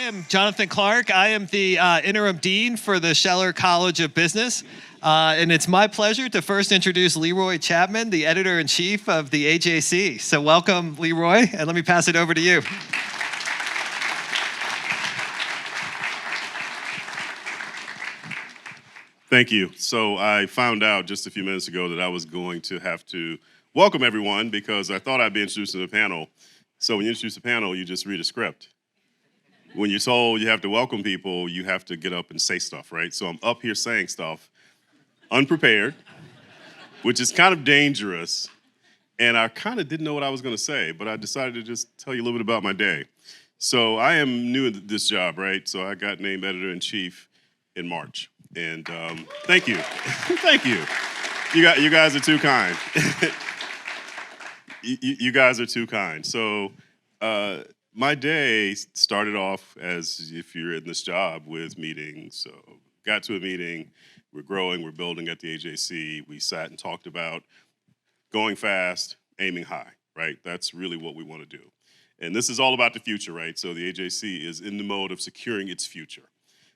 am Jonathan Clark. I am the interim dean for the Scheller College of Business. And it's my pleasure to first introduce Leroy Chapman, the editor-in-chief of the AJC. So welcome, Leroy, and let me pass it over to you. Thank you. So I found out just a few minutes ago that I was going to have to welcome everyone because I thought I'd be introducing the panel. So when you introduce a panel, you just read a script. When you're told you have to welcome people, you have to get up and say stuff, right? So I'm up here saying stuff, unprepared, which is kind of dangerous. And I kind of didn't know what I was going to say, but I decided to just tell you a little bit about my day. So I am new at this job, right? So I got named editor-in-chief in March. And thank you. Thank you. You guys are too kind. You guys are too kind. So my day started off as if you're in this job with meetings. So got to a meeting, we're growing, we're building at the AJC. We sat and talked about going fast, aiming high, right? That's really what we want to do. And this is all about the future, right? So the AJC is in the mode of securing its future.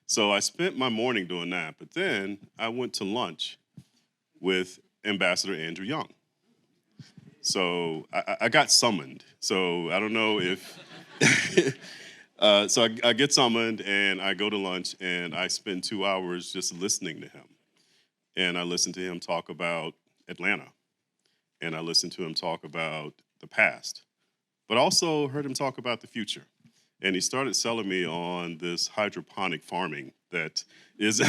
So I spent my morning doing that, but then I went to lunch with Ambassador Andrew Young. So I got summoned. So I don't know if, so I get summoned and I go to lunch and I spend 2 hours just listening to him. And I listened to him talk about Atlanta. And I listened to him talk about the past, but also heard him talk about the future. And he started selling me on this hydroponic farming that is,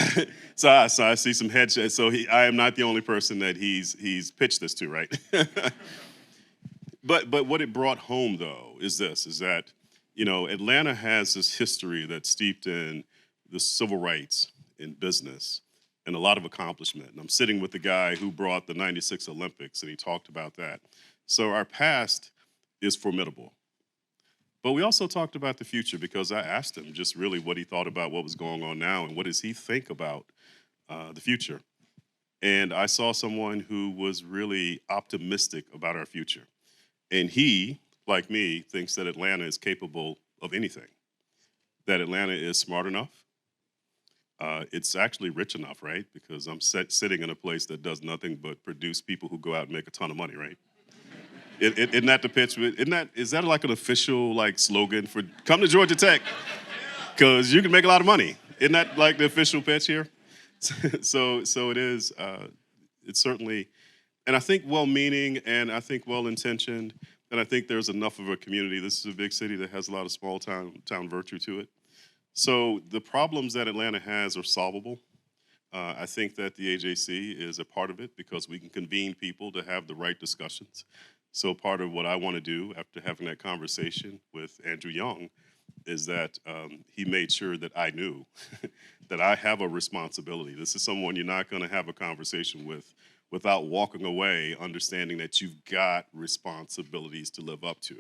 so I see some headshots. So I am not the only person that he's pitched this to, right? But what it brought home though is that, you know, Atlanta has this history that's steeped in the civil rights in business and a lot of accomplishment. And I'm sitting with the guy who brought the '96 Olympics and he talked about that. So our past is formidable. But we also talked about the future because I asked him just really what he thought about what was going on now and what does he think about the future. And I saw someone who was really optimistic about our future. And he, like me, thinks that Atlanta is capable of anything, that Atlanta is smart enough. It's actually rich enough, right? Because I'm sitting in a place that does nothing but produce people who go out and make a ton of money, right? Isn't that the pitch? Is that like an official like slogan for come to Georgia Tech? Because you can make a lot of money. Isn't that like the official pitch here? So it is. It's certainly, and I think well-meaning and I think well-intentioned, and I think there's enough of a community. This is a big city that has a lot of small town virtue to it. So the problems that Atlanta has are solvable. I think that the AJC is a part of it because we can convene people to have the right discussions. So part of what I want to do after having that conversation with Andrew Young is that he made sure that I knew that I have a responsibility. This is someone you're not going to have a conversation with without walking away understanding that you've got responsibilities to live up to.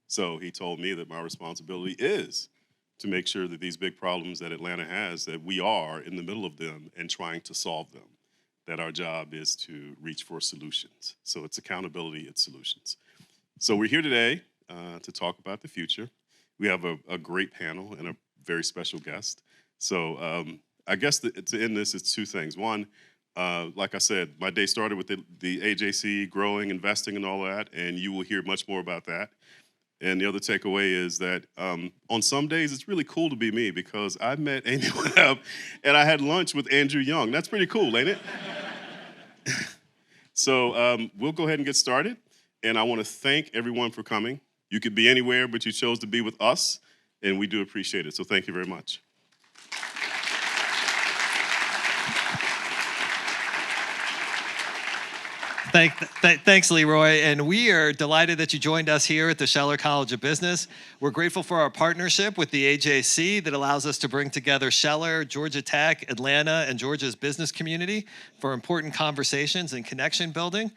So he told me that my responsibility is to make sure that these big problems that Atlanta has, that we are in the middle of them and trying to solve them. That our job is to reach for solutions. So it's accountability, it's solutions. So we're here today to talk about the future. We have a great panel and a very special guest. So I guess to end this, it's two things. One, like I said, my day started with the AJC growing, investing and all that, and you will hear much more about that. And the other takeaway is that on some days, it's really cool to be me because I met Amy Webb and I had lunch with Andrew Young. That's pretty cool, ain't it? So we'll go ahead and get started. And I want to thank everyone for coming. You could be anywhere, but you chose to be with us, and we do appreciate it. So thank you very much. Thanks, Leroy. And we are delighted that you joined us here at the Scheller College of Business. We're grateful for our partnership with the AJC that allows us to bring together Scheller, Georgia Tech, Atlanta, and Georgia's business community for important conversations and connection building.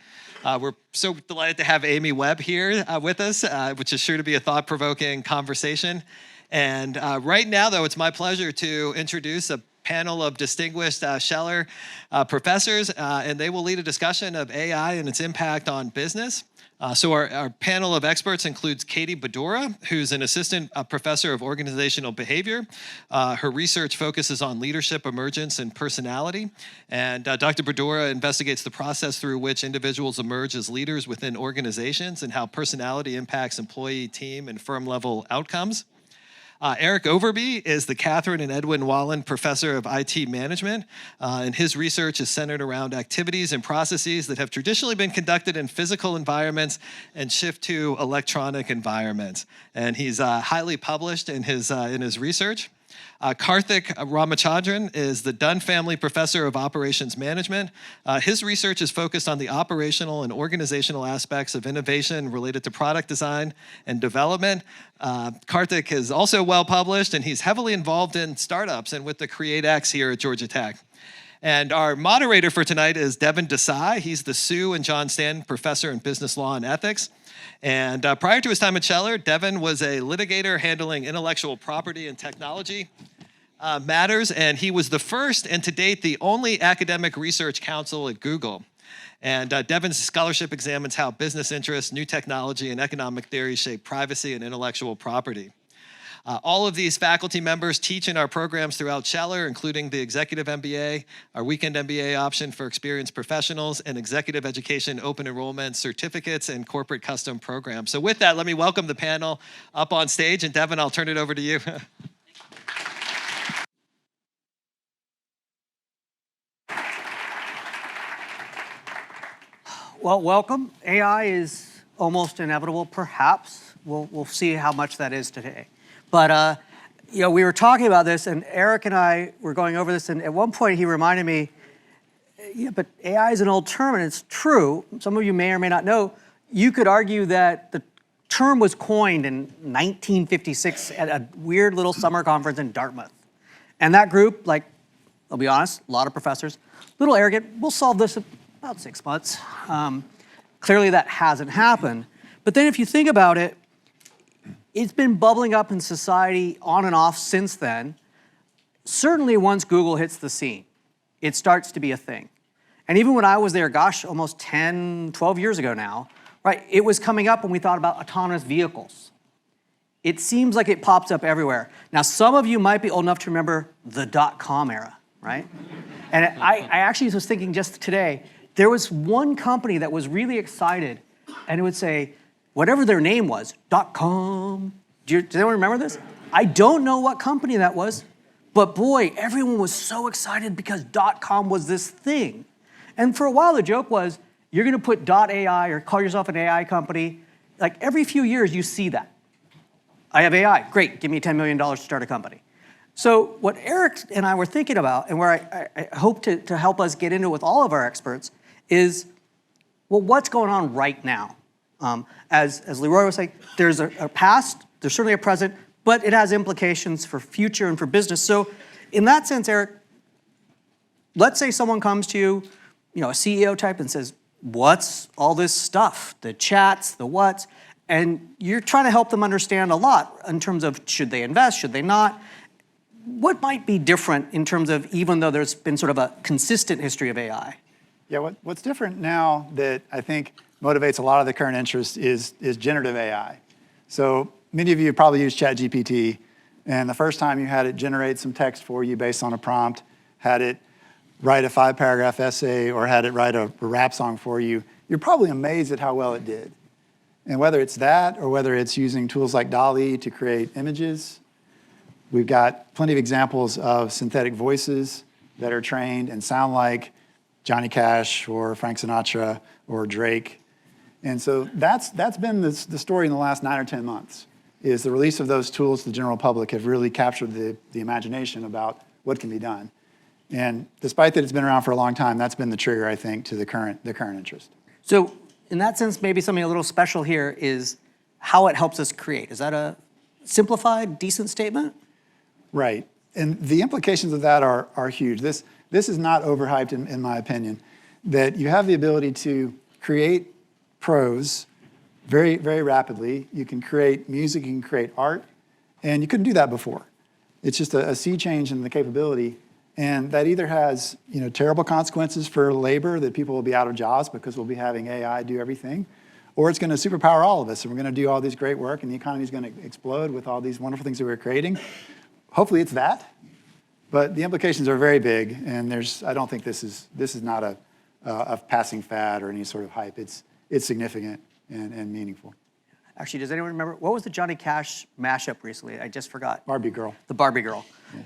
We're so delighted to have Amy Webb here with us, which is sure to be a thought-provoking conversation. And right now, though, it's my pleasure to introduce a panel of distinguished Scheller professors, and they will lead a discussion of AI and its impact on business. So our panel of experts includes Katie Badura, who's an assistant professor of organizational behavior. Her research focuses on leadership, emergence, and personality. And Dr. Badura investigates the process through which individuals emerge as leaders within organizations and how personality impacts employee, team, and firm-level outcomes. Eric Overby is the Catherine and Edwin Wahlen Professor of IT Management, and his research is centered around activities and processes that have traditionally been conducted in physical environments and shift to electronic environments. And he's highly published in his research. Karthik Ramachandran is the Dunn Family Professor of Operations Management. His research is focused on the operational and organizational aspects of innovation related to product design and development. Karthik is also well published, and he's heavily involved in startups and with the CreateX here at Georgia Tech. And our moderator for tonight is Deven Desai. He's the Sue and John Stanton Professor in Business Law and Ethics. And prior to his time at Scheller, Deven was a litigator handling intellectual property and technology matters, and he was the first and to date the only academic research counsel at Google. And Deven's scholarship examines how business interests, new technology, and economic theory shape privacy and intellectual property. All of these faculty members teach in our programs throughout Scheller, including the Executive MBA, our Weekend MBA option for experienced professionals, and Executive Education Open Enrollment Certificates and Corporate Custom Programs. So with that, let me welcome the panel up on stage, and Deven, I'll turn it over to you. Well, welcome. AI is almost inevitable, perhaps. We'll see how much that is today. But we were talking about this, and Eric and I were going over this, and at one point he reminded me, yeah, but AI is an old term, and it's true. Some of you may or may not know. You could argue that the term was coined in 1956 at a weird little summer conference in Dartmouth. And that group, like, I'll be honest, a lot of professors, a little arrogant, we'll solve this in about 6 months. Clearly that hasn't happened. But then if you think about it, it's been bubbling up in society on and off since then. Certainly once Google hits the scene, it starts to be a thing. And even when I was there, gosh, almost 10, 12 years ago now, right, it was coming up when we thought about autonomous vehicles. It seems like it pops up everywhere. Now, some of you might be old enough to remember the .com era, right? And I actually was thinking just today, there was one company that was really excited, and it would say, whatever their name was, .com. Does anyone remember this? I don't know what company that was, but boy, everyone was so excited because .com was this thing. And for a while, the joke was, you're gonna put .ai or call yourself an AI company. Like every few years, you see that. I have AI, great, give me $10 million to start a company. So what Eric and I were thinking about, and where I hope to help us get into with all of our experts, is, well, what's going on right now? As Leroy was saying, there's a past, there's certainly a present, but it has implications for future and for business. So in that sense, Eric, let's say someone comes to you, a CEO type, and says, what's all this stuff? The chats, the whats, and you're trying to help them understand a lot in terms of should they invest, should they not? What might be different in terms of, even though there's been sort of a consistent history of AI? Yeah, what's different now that I think motivates a lot of the current interest is generative AI. So many of you probably use ChatGPT, and the first time you had it generate some text for you based on a prompt, had it write a 5-paragraph essay, or had it write a rap song for you, you're probably amazed at how well it did. And whether it's that, or whether it's using tools like DALL-E to create images, we've got plenty of examples of synthetic voices that are trained and sound like Johnny Cash or Frank Sinatra or Drake. And so that's been the story in the last 9 or 10 months, is the release of those tools to the general public have really captured the imagination about what can be done. And despite that it's been around for a long time, that's been the trigger, I think, to the current interest. So in that sense, maybe something a little special here is how it helps us create. Is that a simplified, decent statement? Right. And the implications of that are huge. This is not overhyped in my opinion, that you have the ability to create prose very, very rapidly. You can create music, you can create art, and you couldn't do that before. It's just a sea change in the capability. And that either has terrible consequences for labor, that people will be out of jobs because we'll be having AI do everything, or it's going to superpower all of us, and we're going to do all this great work, and the economy is going to explode with all these wonderful things that we're creating. Hopefully it's that, but the implications are very big, and I don't think this is not a passing fad or any sort of hype. It's significant and meaningful. Actually, does anyone remember, what was the Johnny Cash mashup recently? I just forgot. Barbie Girl. The Barbie Girl. Yeah.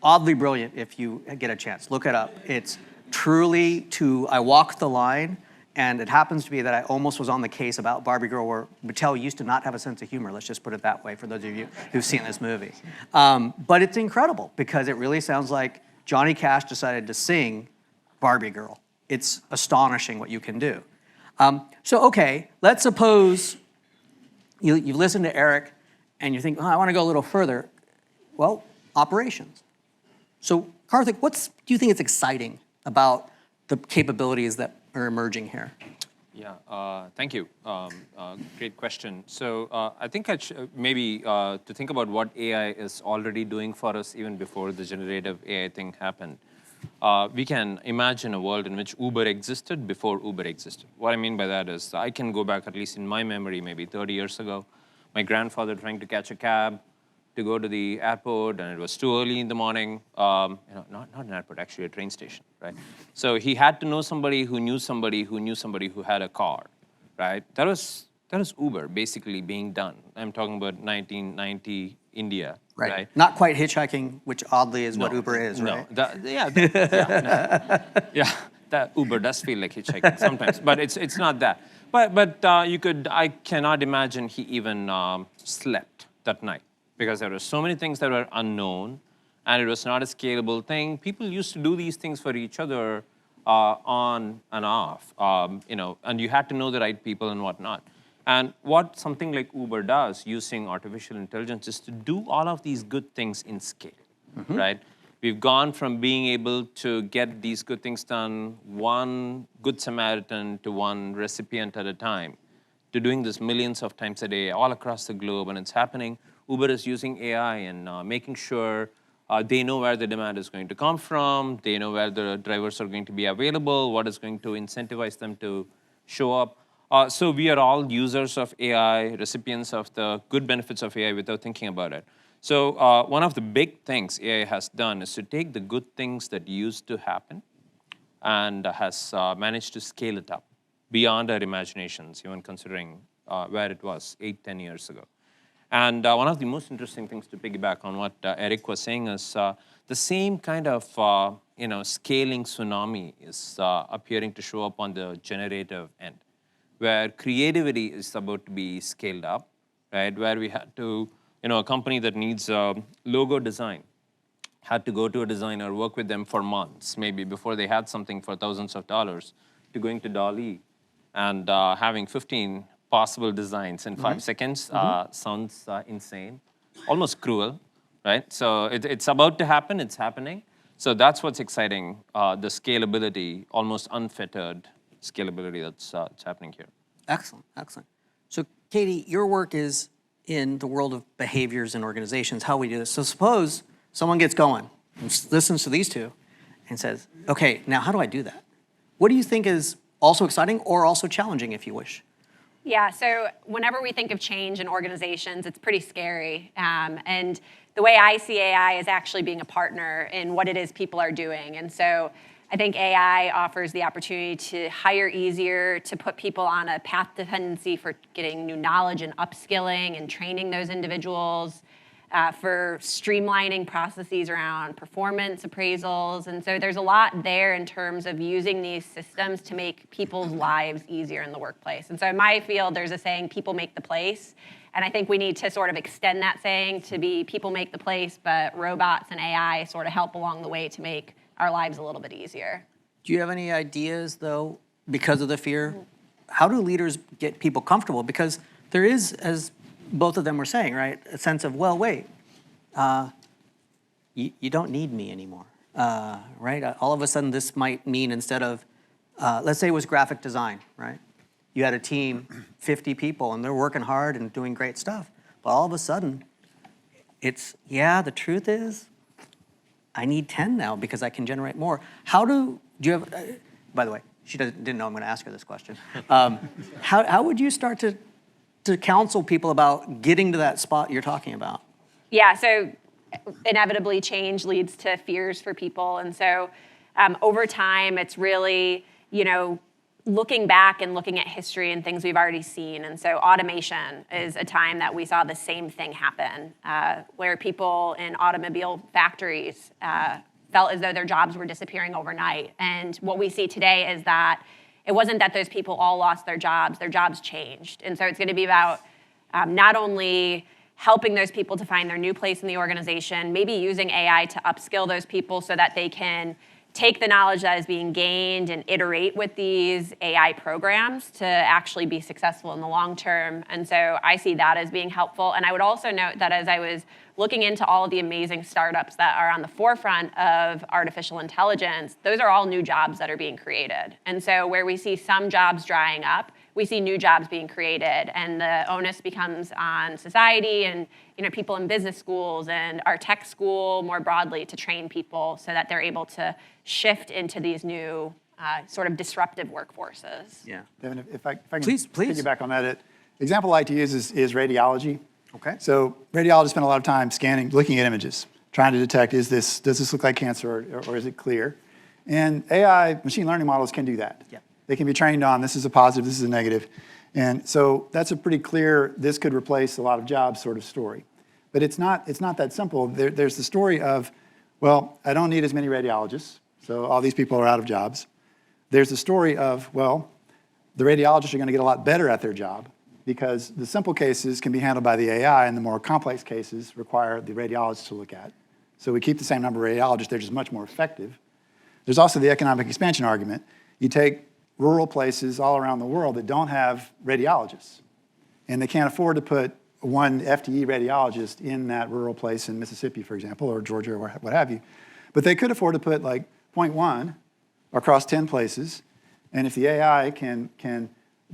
Oddly brilliant if you get a chance. Look it up. It's truly I walked the line, and it happens to be that I almost was on the case about Barbie Girl where Mattel used to not have a sense of humor, let's just put it that way for those of you who've seen this movie. But it's incredible because it really sounds like Johnny Cash decided to sing Barbie Girl. It's astonishing what you can do. Okay, let's suppose you listen to Eric and you think, I want to go a little further. Well, operations. So, Karthik, what do you think is exciting about the capabilities that are emerging here? Yeah, thank you. Great question. So I think maybe to think about what AI is already doing for us even before the generative AI thing happened. We can imagine a world in which Uber existed before Uber existed. What I mean by that is I can go back, at least in my memory, maybe 30 years ago, my grandfather trying to catch a cab to go to the airport, and it was too early in the morning. Not an airport, actually a train station, right? So he had to know somebody who knew somebody who knew somebody who had a car, right? That was Uber basically being done. I'm talking about 1990 India, right? Not quite hitchhiking, which oddly is what Uber is, right? That Uber does feel like hitchhiking sometimes, but it's not that. But I cannot imagine he even slept that night, because there were so many things that were unknown, and it was not a scalable thing. People used to do these things for each other on and off, and you had to know the right people and whatnot. And what something like Uber does using artificial intelligence is to do all of these good things in scale, right? We've gone from being able to get these good things done, one good Samaritan to one recipient at a time, to doing this millions of times a day all across the globe, and it's happening. Uber is using AI and making sure they know where the demand is going to come from, they know where the drivers are going to be available, what is going to incentivize them to show up. So we are all users of AI, recipients of the good benefits of AI without thinking about it. So one of the big things AI has done is to take the good things that used to happen and has managed to scale it up beyond our imaginations, even considering where it was 8-10 years ago. And one of the most interesting things to piggyback on what Eric was saying is the same kind of scaling tsunami is appearing to show up on the generative end, where creativity is about to be scaled up, right? Where we had to, a company that needs logo design had to go to a designer, work with them for months, maybe before they had something for thousands of dollars, to going to DALL-E and having 15 possible designs in 5 seconds sounds insane, almost cruel, right? So it's about to happen, it's happening. So that's what's exciting, the scalability, almost unfettered scalability that's happening here. Excellent, excellent. So Katie, your work is in the world of behaviors in organizations, how we do this. So suppose someone gets going and listens to these two and says, okay, now how do I do that? What do you think is also exciting or also challenging, if you wish? Yeah, so whenever we think of change in organizations, it's pretty scary. And the way I see AI is actually being a partner in what it is people are doing. And so I think AI offers the opportunity to hire easier, to put people on a path dependency for getting new knowledge and upskilling and training those individuals, for streamlining processes around performance appraisals. And so there's a lot there in terms of using these systems to make people's lives easier in the workplace. And so in my field, there's a saying, people make the place. And I think we need to sort of extend that saying to be people make the place, but robots and AI sort of help along the way to make our lives a little bit easier. Do you have any ideas, though, because of the fear? How do leaders get people comfortable? Because there is, as both of them were saying, right, a sense of, well, wait, you don't need me anymore, right? All of a sudden, this might mean instead of, let's say it was graphic design, right? You had a team, 50 people, and they're working hard and doing great stuff. But all of a sudden, it's, the truth is, I need 10 now because I can generate more. Do you have, by the way, she didn't know I'm going to ask her this question. How would you start to counsel people about getting to that spot you're talking about? Yeah, so inevitably change leads to fears for people. And so over time, it's really, looking back and looking at history and things we've already seen. And so automation is a time that we saw the same thing happen, where people in automobile factories felt as though their jobs were disappearing overnight. And what we see today is that it wasn't that those people all lost their jobs changed. And so it's going to be about not only helping those people to find their new place in the organization, maybe using AI to upskill those people so that they can take the knowledge that is being gained and iterate with these AI programs to actually be successful in the long term. And so I see that as being helpful. And I would also note that as I was looking into all of the amazing startups that are on the forefront of artificial intelligence, those are all new jobs that are being created. And so where we see some jobs drying up, we see new jobs being created, and the onus becomes on society and people in business schools and our tech school more broadly to train people so that they're able to shift into these new sort of disruptive workforces. Yeah. Deven, if I can Please. piggyback on that, example I like to use is radiology. Okay. So radiologists spend a lot of time scanning, looking at images, trying to detect, does this look like cancer or is it clear? And AI, machine learning models can do that. Yeah. They can be trained on, this is a positive, this is a negative. And so that's a pretty clear, this could replace a lot of jobs sort of story. But it's not that simple. There's the story of, well, I don't need as many radiologists, so all these people are out of jobs. There's the story of, well, the radiologists are going to get a lot better at their job because the simple cases can be handled by the AI and the more complex cases require the radiologists to look at. So we keep the same number of radiologists, they're just much more effective. There's also the economic expansion argument. You take rural places all around the world that don't have radiologists, and they can't afford to put one FTE radiologist in that rural place in Mississippi, for example, or Georgia, or what have you. But they could afford to put like 0.1 across 10 places, and if the AI can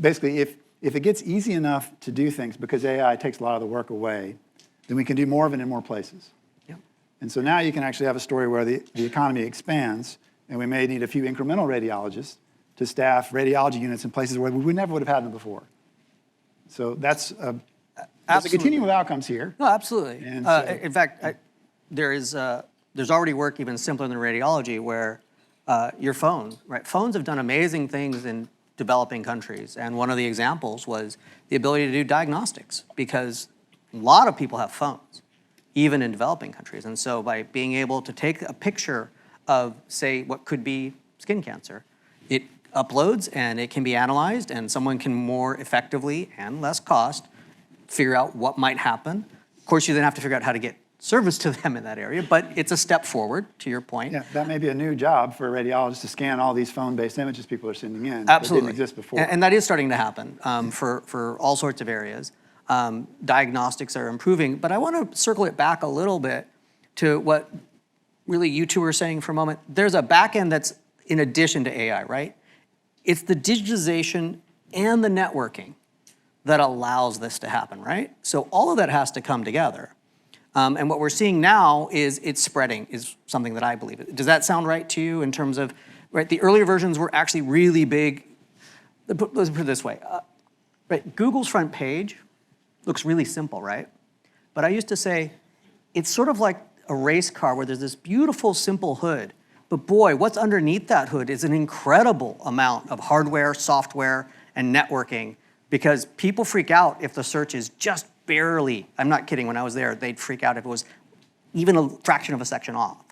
basically, if it gets easy enough to do things because AI takes a lot of the work away, then we can do more of it in more places. Yep. And so now you can actually have a story where the economy expands, and we may need a few incremental radiologists to staff radiology units in places where we never would have had them before. So there's a continuum of outcomes here. No, absolutely. And so- In fact, there's already work even simpler than radiology where your phone, right? Phones have done amazing things in developing countries. And one of the examples was the ability to do diagnostics because a lot of people have phones, even in developing countries. And so by being able to take a picture of, say, what could be skin cancer, it uploads and it can be analyzed and someone can more effectively and less cost figure out what might happen. Of course, you then have to figure out how to get service to them in that area, but it's a step forward, to your point. Yeah, that may be a new job for a radiologist to scan all these phone-based images people are sending in. Absolutely. That didn't exist before. And that is starting to happen for all sorts of areas. Diagnostics are improving, but I want to circle it back a little bit to what really you two were saying for a moment. There's a back end that's in addition to AI, right? It's the digitization and the networking that allows this to happen, right? So all of that has to come together. And what we're seeing now is it's spreading, is something that I believe. Does that sound right to you in terms of, right, the earlier versions were actually really big. Let's put it this way. Right, Google's front page looks really simple, right? But I used to say, it's sort of like a race car where there's this beautiful, simple hood. But boy, what's underneath that hood is an incredible amount of hardware, software, and networking because people freak out if the search is just barely, I'm not kidding, when I was there, they'd freak out if it was even a fraction of a section off.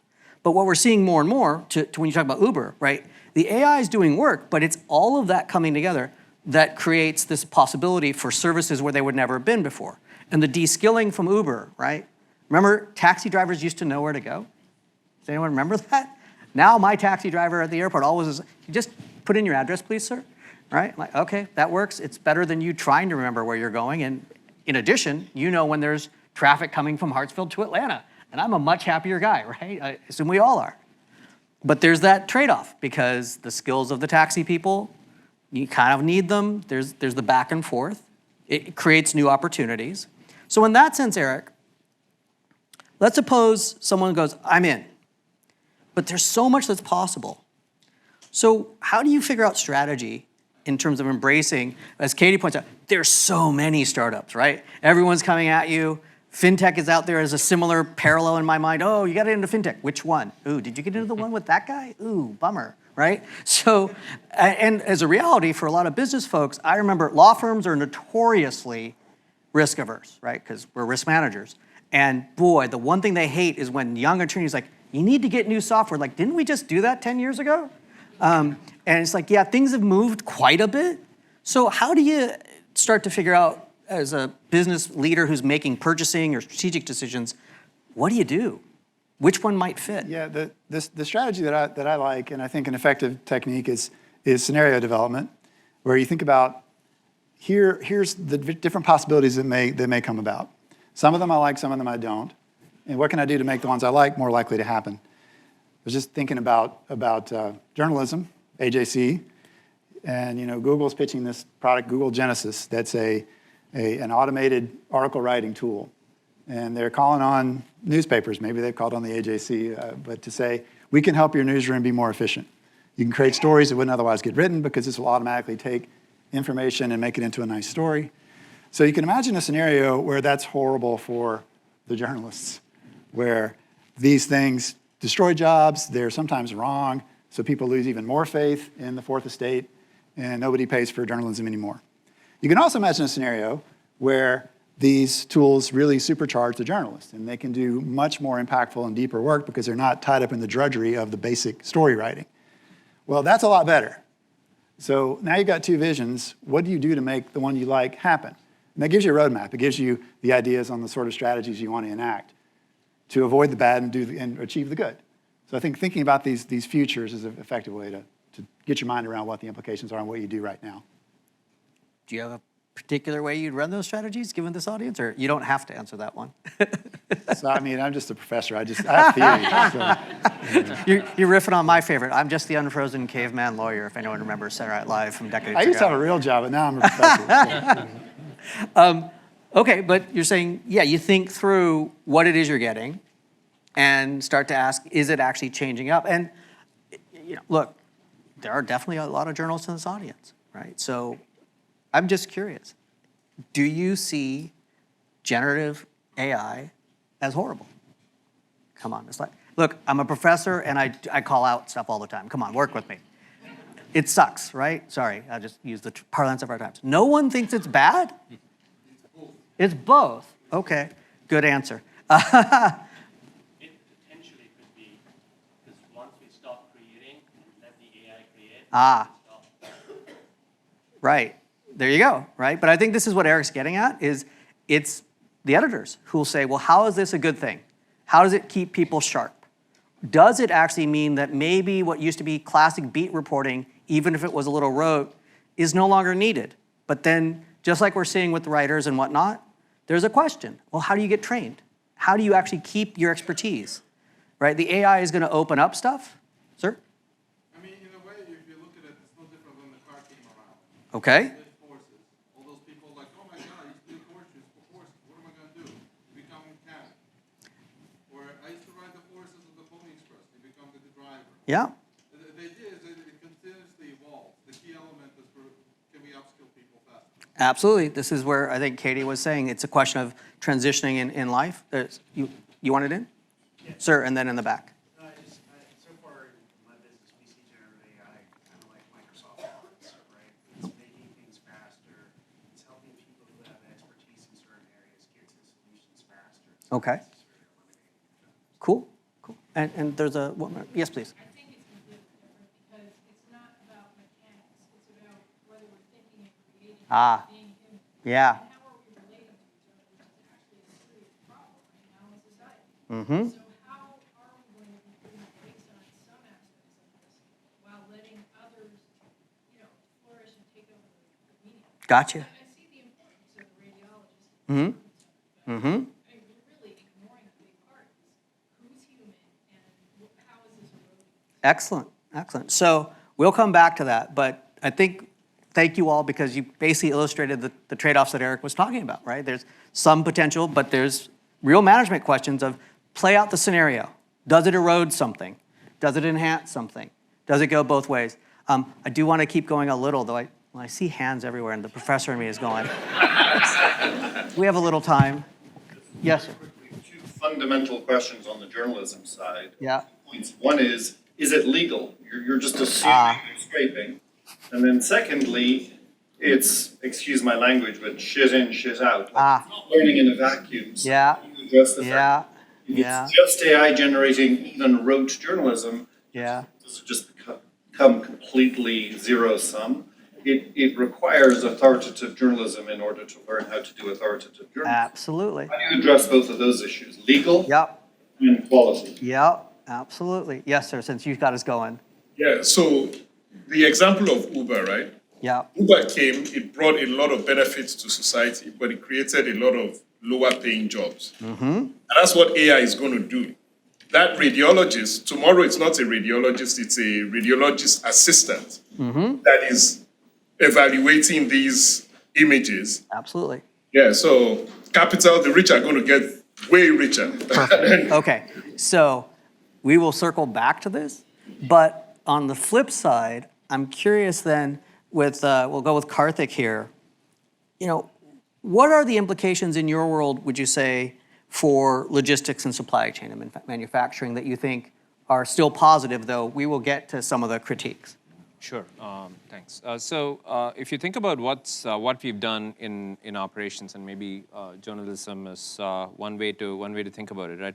But what we're seeing more and more, to when you talk about Uber, right? The AI is doing work, but it's all of that coming together that creates this possibility for services where they would never have been before. And the de-skilling from Uber, right? Remember, taxi drivers used to know where to go? Does anyone remember that? Now my taxi driver at the airport always is, just put in your address, please, sir. Right? I'm like, okay, that works. It's better than you trying to remember where you're going. And in addition, you know when there's traffic coming from Hartsfield to Atlanta. And I'm a much happier guy, right? I assume we all are. But there's that trade-off because the skills of the taxi people, you kind of need them. There's the back and forth. It creates new opportunities. So in that sense, Eric, let's suppose someone goes, I'm in. but there's so much that's possible. So how do you figure out strategy in terms of embracing, as Katie points out, there's so many startups, right? Everyone's coming at you. Fintech is out there as a similar parallel in my mind. Oh, you got into fintech. Which one? Ooh, did you get into the one with that guy? Ooh, bummer, right? So, and as a reality for a lot of business folks, I remember law firms are notoriously risk averse, right? Because we're risk managers. And boy, the one thing they hate is when young attorneys like, you need to get new software. Like, didn't we just do that 10 years ago? And it's like, yeah, things have moved quite a bit. So how do you start to figure out, as a business leader who's making purchasing or strategic decisions, what do you do? Which one might fit? Yeah, the strategy that I like, and I think an effective technique is scenario development, where you think about here's the different possibilities that may come about. Some of them I like, some of them I don't. And what can I do to make the ones I like more likely to happen? I was just thinking about journalism, AJC, and Google's pitching this product, Google Genesis, that's an automated article writing tool. And they're calling on newspapers, maybe they've called on the AJC, but to say, we can help your newsroom be more efficient. You can create stories that wouldn't otherwise get written because this will automatically take information and make it into a nice story. So you can imagine a scenario where that's horrible for the journalists, where these things destroy jobs, they're sometimes wrong, so people lose even more faith in the Fourth Estate, and nobody pays for journalism anymore. You can also imagine a scenario where these tools really supercharge the journalist, and they can do much more impactful and deeper work because they're not tied up in the drudgery of the basic story writing. Well, that's a lot better. So now you've got two visions. What do you do to make the one you like happen? And that gives you a roadmap. It gives you the ideas on the sort of strategies you want to enact to avoid the bad and achieve the good. So I think thinking about these futures is an effective way to get your mind around what the implications are and what you do right now. Do you have a particular way you'd run those strategies given this audience, or you don't have to answer that one? So, I mean, I'm just a professor. I have theory. You're riffing on my favorite. I'm just the unfrozen caveman lawyer, if anyone remembers Saturday Night Live from decades ago. I used to have a real job, but now I'm a professor. Okay, but you're saying, yeah, you think through what it is you're getting and start to ask, is it actually changing up? And, look, there are definitely a lot of journalists in this audience, right? So I'm just curious. Do you see generative AI as horrible? Come on, it's like, look, I'm a professor and I call out stuff all the time. Come on, work with me. It sucks, right? Sorry, I just use the parlance of our times. No one thinks it's bad? It's both. Okay, good answer. It potentially could be, because once we stop creating and let the AI create, stop. Right. There you go, right? But I think this is what Eric's getting at, is it's the editors who will say, well, how is this a good thing? How does it keep people sharp? Does it actually mean that maybe what used to be classic beat reporting, even if it was a little rote, is no longer needed? But then, just like we're seeing with the writers and whatnot, there's a question. Well, how do you get trained? How do you actually keep your expertise? Right? The AI is going to open up stuff. Sir? I mean, in a way, if you look at it, it's no different when the car came around. Okay. Forces. All those people like, oh my God, I used to do forces. What am I going to do? Become a mechanic. Or I used to ride the forces of the Pony Express. You become the driver. Yeah. The idea is that it continuously evolves. The key element is can we upskill people faster? Absolutely. This is where I think Katie was saying it's a question of transitioning in life. You want it in? Yeah. Sir, and then in the back. So far in my business, we see generative AI kind of like Microsoft Office, right? It's making things faster. It's helping people who have expertise in certain areas get to solutions faster. It's Okay. not necessarily eliminating. Cool. And there's a woman. Yes, please. I think it's completely different because it's not about mechanics. It's about whether we're thinking and creating and being human. Yeah. And how are we relating to each other, which is actually a serious problem right now in society. Mm-hmm. So how are we going to be putting the brakes on some aspects of this while letting others, flourish and take over the media? Gotcha. I see the importance of the radiologist. Mm-hmm. But Mm-hmm. we're really ignoring a big part. Who's human and how is this eroding? Excellent. So we'll come back to that, but I think thank you all because you basically illustrated the trade-offs that Eric was talking about, right? There's some potential, but there's real management questions of play out the scenario. Does it erode something? Does it enhance something? Does it go both ways? I do want to keep going a little, though. I see hands everywhere, and the professor in me is going. We have a little time. Yes, sir. Two fundamental questions on the journalism side. Yeah. Points. One is it legal? You're just assuming you're scraping. And then secondly, it's, excuse my language, but shit in, shit out. It's not learning in a vacuum. So Yeah. you address the Yeah. fact if it's just AI generating even rote journalism, Yeah. does it just become completely zero sum? It requires authoritative journalism in order to learn how to do authoritative journalism. Absolutely. How do you address both of those issues? Legal and quality. Yep. Absolutely. Yes, sir, since you've got us going. Yeah, so the example of Uber, right? Yeah. Uber came, it brought a lot of benefits to society, but it created a lot of lower paying jobs. And that's what AI is going to do. That radiologist, tomorrow it's not a radiologist, it's a radiologist assistant that is evaluating these images. Absolutely. Yeah, so capital, the rich are going to get way richer. Perfect. Okay, so we will circle back to this, but on the flip side, I'm curious then with, we'll go with Karthik here. You know, what are the implications in your world, would you say, for logistics and supply chain and manufacturing that you think are still positive, though we will get to some of the critiques? Sure, thanks. So if you think about what we've done in operations, and maybe journalism is one way to think about it, right?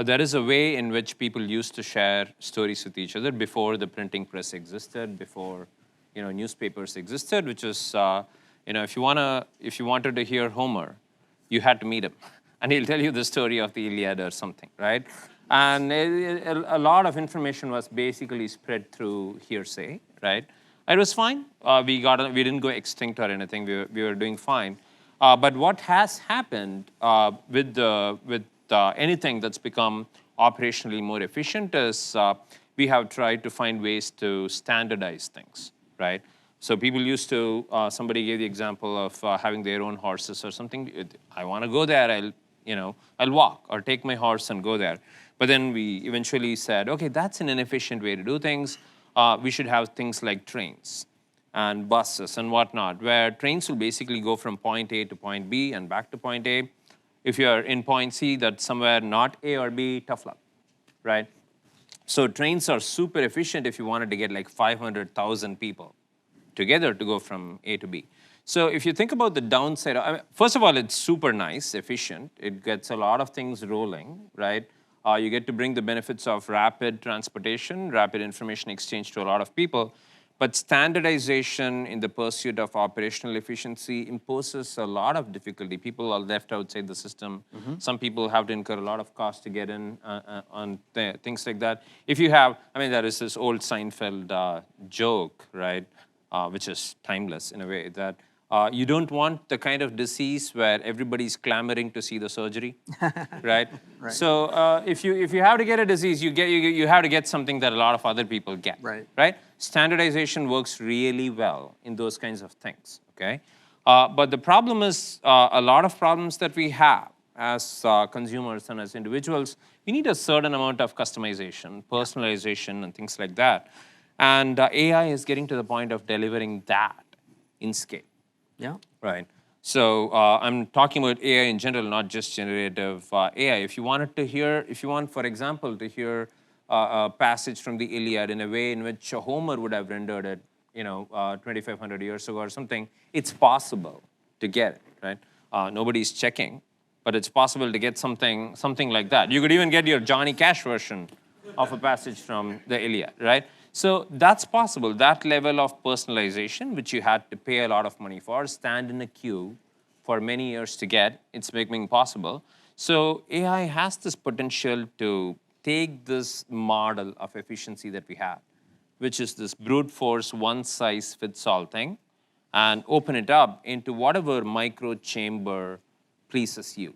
There is a way in which people used to share stories with each other before the printing press existed, before newspapers existed, which is if you wanted to hear Homer, you had to meet him, and he'll tell you the story of the Iliad or something, right? And a lot of information was basically spread through hearsay, right? It was fine. We didn't go extinct or anything. We were doing fine. But what has happened with anything that's become operationally more efficient is we have tried to find ways to standardize things, right? So people used to, somebody gave the example of having their own horses or something. I want to go there, I'll walk or take my horse and go there. But then we eventually said, okay, that's an inefficient way to do things. We should have things like trains and buses and whatnot, where trains will basically go from point A to point B and back to point A. If you're in point C, that's somewhere not A or B, tough luck, right? So trains are super efficient if you wanted to get like 500,000 people together to go from A to B. So if you think about the downside, first of all, it's super nice, efficient. It gets a lot of things rolling, right? You get to bring the benefits of rapid transportation, rapid information exchange to a lot of people. But standardization in the pursuit of operational efficiency imposes a lot of difficulty. People are left outside the system. Some people have to incur a lot of cost to get in on things like that. If you have, there is this old Seinfeld joke, right, which is timeless in a way, that you don't want the kind of disease where everybody's clamoring to see the surgery, right? So if you have to get a disease, you have to get something that a lot of other people get, right? Standardization works really well in those kinds of things, okay? But the problem is a lot of problems that we have as consumers and as individuals, we need a certain amount of customization, personalization, and things like that. And AI is getting to the point of delivering that in scale. Yeah. Right. So I'm talking about AI in general, not just generative AI. If you want, for example, to hear a passage from the Iliad in a way in which Homer would have rendered it, 2,500 years ago or something, it's possible to get it, right? Nobody's checking, but it's possible to get something like that. You could even get your Johnny Cash version of a passage from the Iliad, right? So that's possible. That level of personalization, which you had to pay a lot of money for, stand in a queue for many years to get, it's becoming possible. So AI has this potential to take this model of efficiency that we have, which is this brute force, one-size-fits-all thing, and open it up into whatever micro chamber pleases you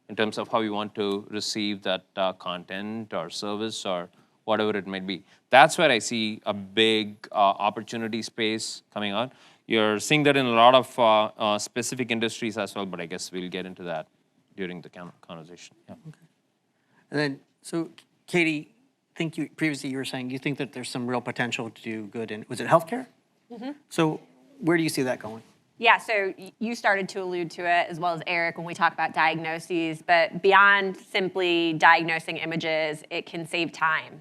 in terms of how you want to receive that content or service or whatever it might be. That's where I see a big opportunity space coming out. You're seeing that in a lot of specific industries as well, but I guess we'll get into that during the conversation. Yeah. Okay. And then, so Katie, think previously you were saying you think that there's some real potential to do good in, was it healthcare? So where do you see that going? Yeah, so you started to allude to it, as well as Eric, when we talk about diagnoses. But beyond simply diagnosing images, it can save time.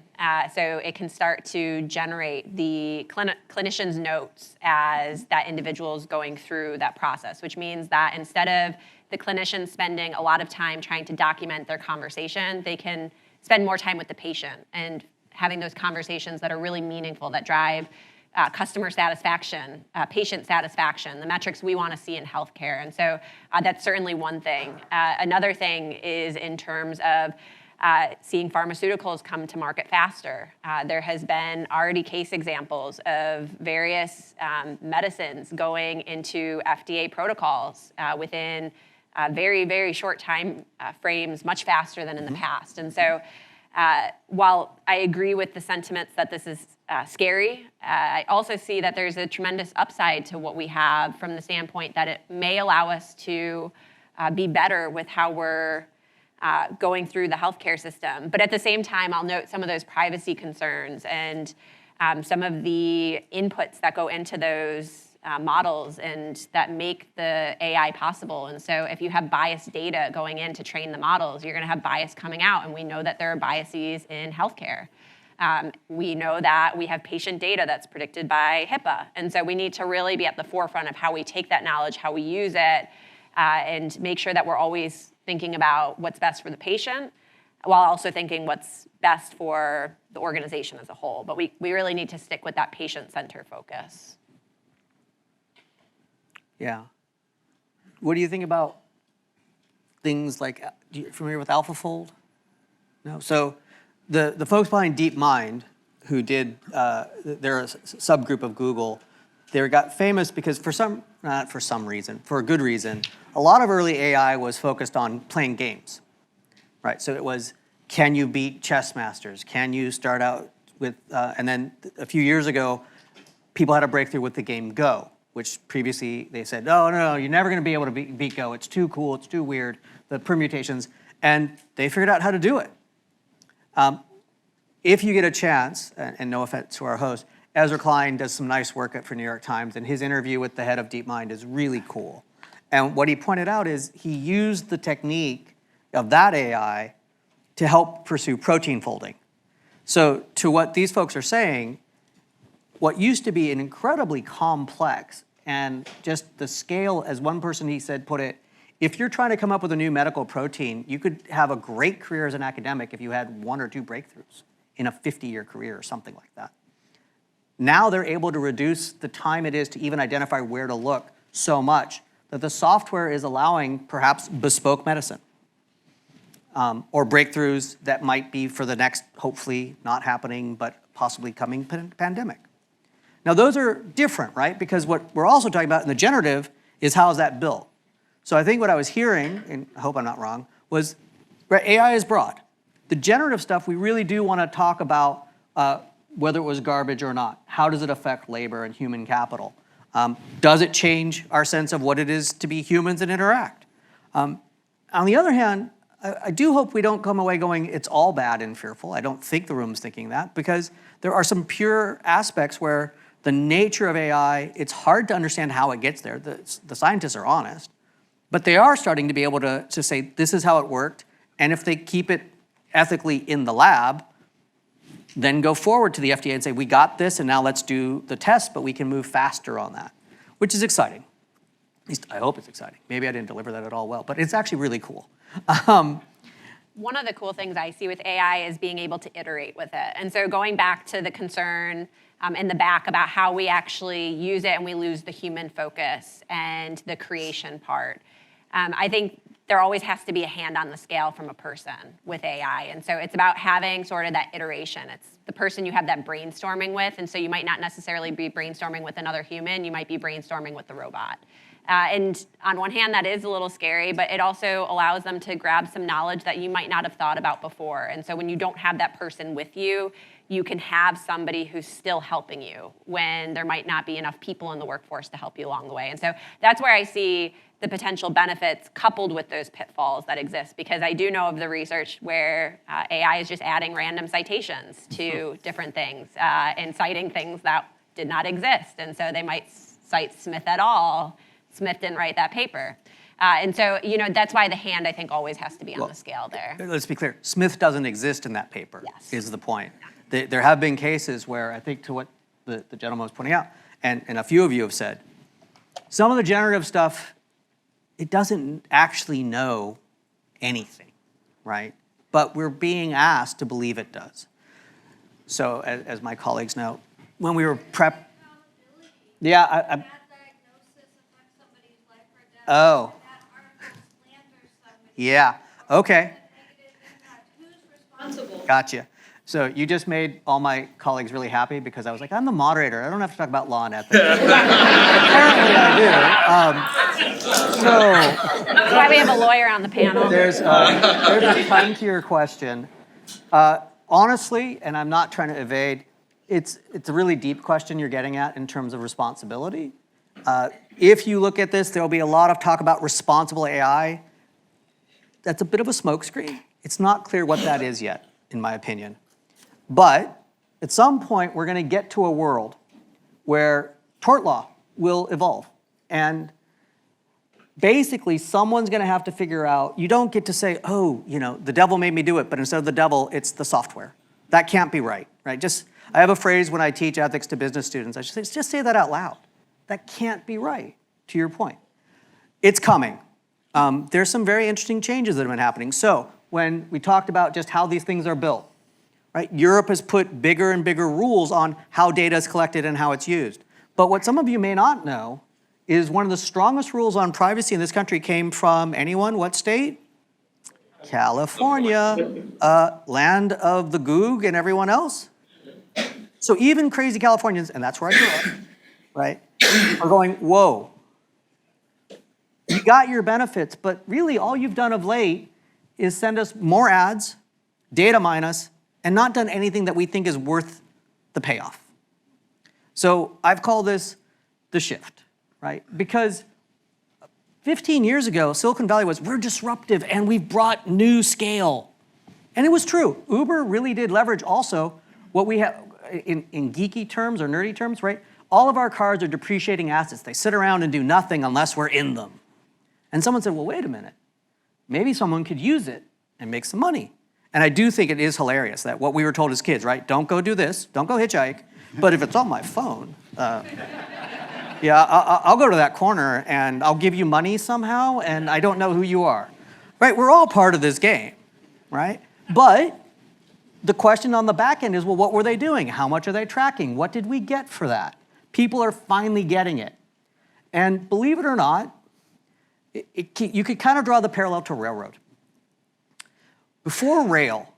So it can start to generate the clinician's notes as that individual is going through that process, which means that instead of the clinician spending a lot of time trying to document their conversation, they can spend more time with the patient and having those conversations that are really meaningful, that drive customer satisfaction, patient satisfaction, the metrics we want to see in healthcare. And so that's certainly one thing. Another thing is in terms of seeing pharmaceuticals come to market faster. There has been already case examples of various medicines going into FDA protocols within very, very short time frames, much faster than in the past. And so while I agree with the sentiments that this is scary, I also see that there's a tremendous upside to what we have from the standpoint that it may allow us to be better with how we're going through the healthcare system. But at the same time, I'll note some of those privacy concerns and some of the inputs that go into those models and that make the AI possible. And so if you have biased data going in to train the models, you're going to have bias coming out. And we know that there are biases in healthcare. We know that we have patient data that's predicted by HIPAA. And so we need to really be at the forefront of how we take that knowledge, how we use it, and make sure that we're always thinking about what's best for the patient while also thinking what's best for the organization as a whole. But we really need to stick with that patient-centered focus. Yeah. What do you think about things like, you familiar with AlphaFold? No? So the folks behind DeepMind who did, they're a subgroup of Google, they got famous because for a good reason, a lot of early AI was focused on playing games, right? So it was, can you beat chess masters? Can you start out with, and then a few years ago, people had a breakthrough with the game Go, which previously they said, no, you're never going to be able to beat Go. It's too cool. It's too weird, the permutations. And they figured out how to do it. If you get a chance, and no offense to our host, Ezra Klein does some nice work for New York Times, and his interview with the head of DeepMind is really cool. And what he pointed out is he used the technique of that AI to help pursue protein folding. So to what these folks are saying, what used to be an incredibly complex and just the scale, as one person he said put it, if you're trying to come up with a new medical protein, you could have a great career as an academic if you had 1 or 2 breakthroughs in a 50-year career or something like that. Now they're able to reduce the time it is to even identify where to look so much that the software is allowing perhaps bespoke medicine or breakthroughs that might be for the next, hopefully not happening, but possibly coming pandemic. Now those are different, right? Because what we're also talking about in the generative is how is that built? So I think what I was hearing, and I hope I'm not wrong, was right, AI is broad. The generative stuff, we really do want to talk about whether it was garbage or not. How does it affect labor and human capital? Does it change our sense of what it is to be humans and interact? On the other hand, I do hope we don't come away going, it's all bad and fearful. I don't think the room's thinking that, because there are some pure aspects where the nature of AI, it's hard to understand how it gets there. The scientists are honest, but they are starting to be able to say, this is how it worked, and if they keep it ethically in the lab, then go forward to the FDA and say, we got this, and now let's do the test, but we can move faster on that, which is exciting. At least I hope it's exciting. Maybe I didn't deliver that at all well, but it's actually really cool. One of the cool things I see with AI is being able to iterate with it. And so going back to the concern in the back about how we actually use it and we lose the human focus and the creation part, I think there always has to be a hand on the scale from a person with AI. And so it's about having sort of that iteration. It's the person you have that brainstorming with. And so you might not necessarily be brainstorming with another human. You might be brainstorming with the robot. And on one hand, that is a little scary, but it also allows them to grab some knowledge that you might not have thought about before. And so when you don't have that person with you, you can have somebody who's still helping you when there might not be enough people in the workforce to help you along the way. And so that's where I see the potential benefits coupled with those pitfalls that exist, because I do know of the research where AI is just adding random citations to different things and citing things that did not exist. And so they might cite Smith et al. Smith didn't write that paper. And so, that's why the hand, I think, always has to be on the scale there. Let's be clear. Smith doesn't exist in that paper, Yes. is the point. There have been cases where, I think to what the gentleman was pointing out, and a few of you have said, some of the generative stuff, it doesn't actually know anything, right? But we're being asked to believe it does. So as my colleagues know, when we were yeah, Bad diagnosis affects somebody's life or death. Oh. Bad article slanders somebody. yeah, okay, Negative impact. Who's responsible? gotcha. So you just made all my colleagues really happy because I was like, I'm the moderator. I don't have to talk about law and ethics. Apparently I do. That's why we have a lawyer on the panel. There's a ton to your question. Honestly, and I'm not trying to evade, it's a really deep question you're getting at in terms of responsibility. If you look at this, there'll be a lot of talk about responsible AI. That's a bit of a smokescreen. It's not clear what that is yet, in my opinion. But at some point, we're going to get to a world where tort law will evolve. And basically, someone's going to have to figure out, you don't get to say, oh, the devil made me do it, but instead of the devil, it's the software. That can't be right, right? I have a phrase when I teach ethics to business students. I just say that out loud. That can't be right, to your point. It's coming. There's some very interesting changes that have been happening. So when we talked about just how these things are built, right? Europe has put bigger and bigger rules on how data is collected and how it's used. But what some of you may not know is one of the strongest rules on privacy in this country came from anyone? What state? California, land of the Goog and everyone else. So even crazy Californians, and that's where I grew up, right, are going, whoa. You got your benefits, but really all you've done of late is send us more ads, data mine us, and not done anything that we think is worth the payoff. So I've called this the shift, right? Because 15 years ago, Silicon Valley was, we're disruptive and we've brought new scale. And it was true. Uber really did leverage also what we have in geeky terms or nerdy terms, right? All of our cars are depreciating assets. They sit around and do nothing unless we're in them. And someone said, well, wait a minute. Maybe someone could use it and make some money. And I do think it is hilarious that what we were told as kids, right? Don't go do this, don't go hitchhike, but if it's on my phone, yeah, I'll go to that corner and I'll give you money somehow and I don't know who you are, right? We're all part of this game, right? But the question on the back end is, well, what were they doing? How much are they tracking? What did we get for that? People are finally getting it. And believe it or not, you could kind of draw the parallel to railroad. Before rail,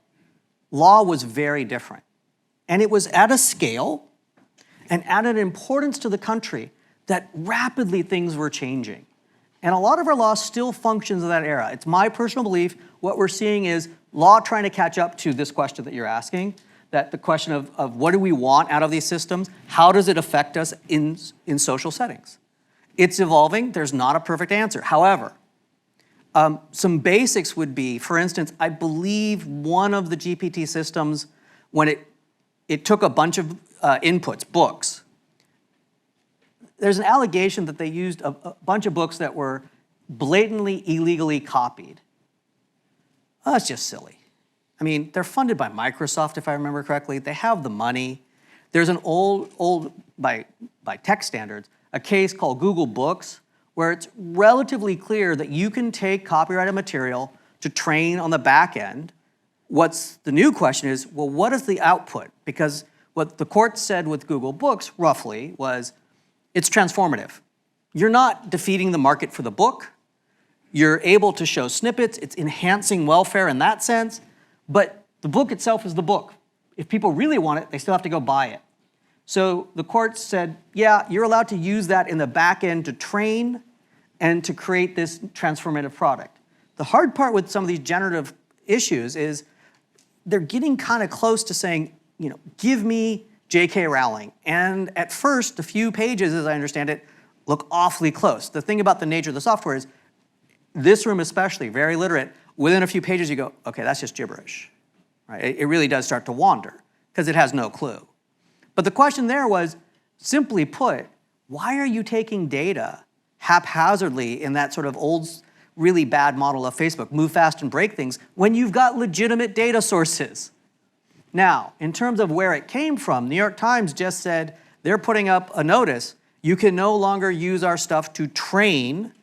law was very different. And it was at a scale and at an importance to the country that rapidly things were changing. And a lot of our law still functions in that era. It's my personal belief what we're seeing is law trying to catch up to this question that you're asking, that the question of what do we want out of these systems? How does it affect us in social settings? It's evolving. There's not a perfect answer. However, some basics would be, for instance, I believe one of the GPT systems, when it took a bunch of inputs, books, there's an allegation that they used a bunch of books that were blatantly illegally copied. Oh, that's just silly. I mean, they're funded by Microsoft, if I remember correctly. They have the money. There's an old by tech standards, a case called Google Books, where it's relatively clear that you can take copyrighted material to train on the back end. What's the new question is, well, what is the output? Because what the court said with Google Books, roughly, was it's transformative. You're not defeating the market for the book. You're able to show snippets. It's enhancing welfare in that sense. But the book itself is the book. If people really want it, they still have to go buy it. So the court said, yeah, you're allowed to use that in the back end to train and to create this transformative product. The hard part with some of these generative issues is they're getting kind of close to saying, give me J.K. Rowling. And at first, a few pages, as I understand it, look awfully close. The thing about the nature of the software is, this room especially, very literate, within a few pages you go, okay, that's just gibberish. Right? It really does start to wander, because it has no clue. But the question there was, simply put, why are you taking data haphazardly in that sort of old, really bad model of Facebook, move fast and break things, when you've got legitimate data sources? Now, in terms of where it came from, New York Times just said they're putting up a notice, you can no longer use our stuff to train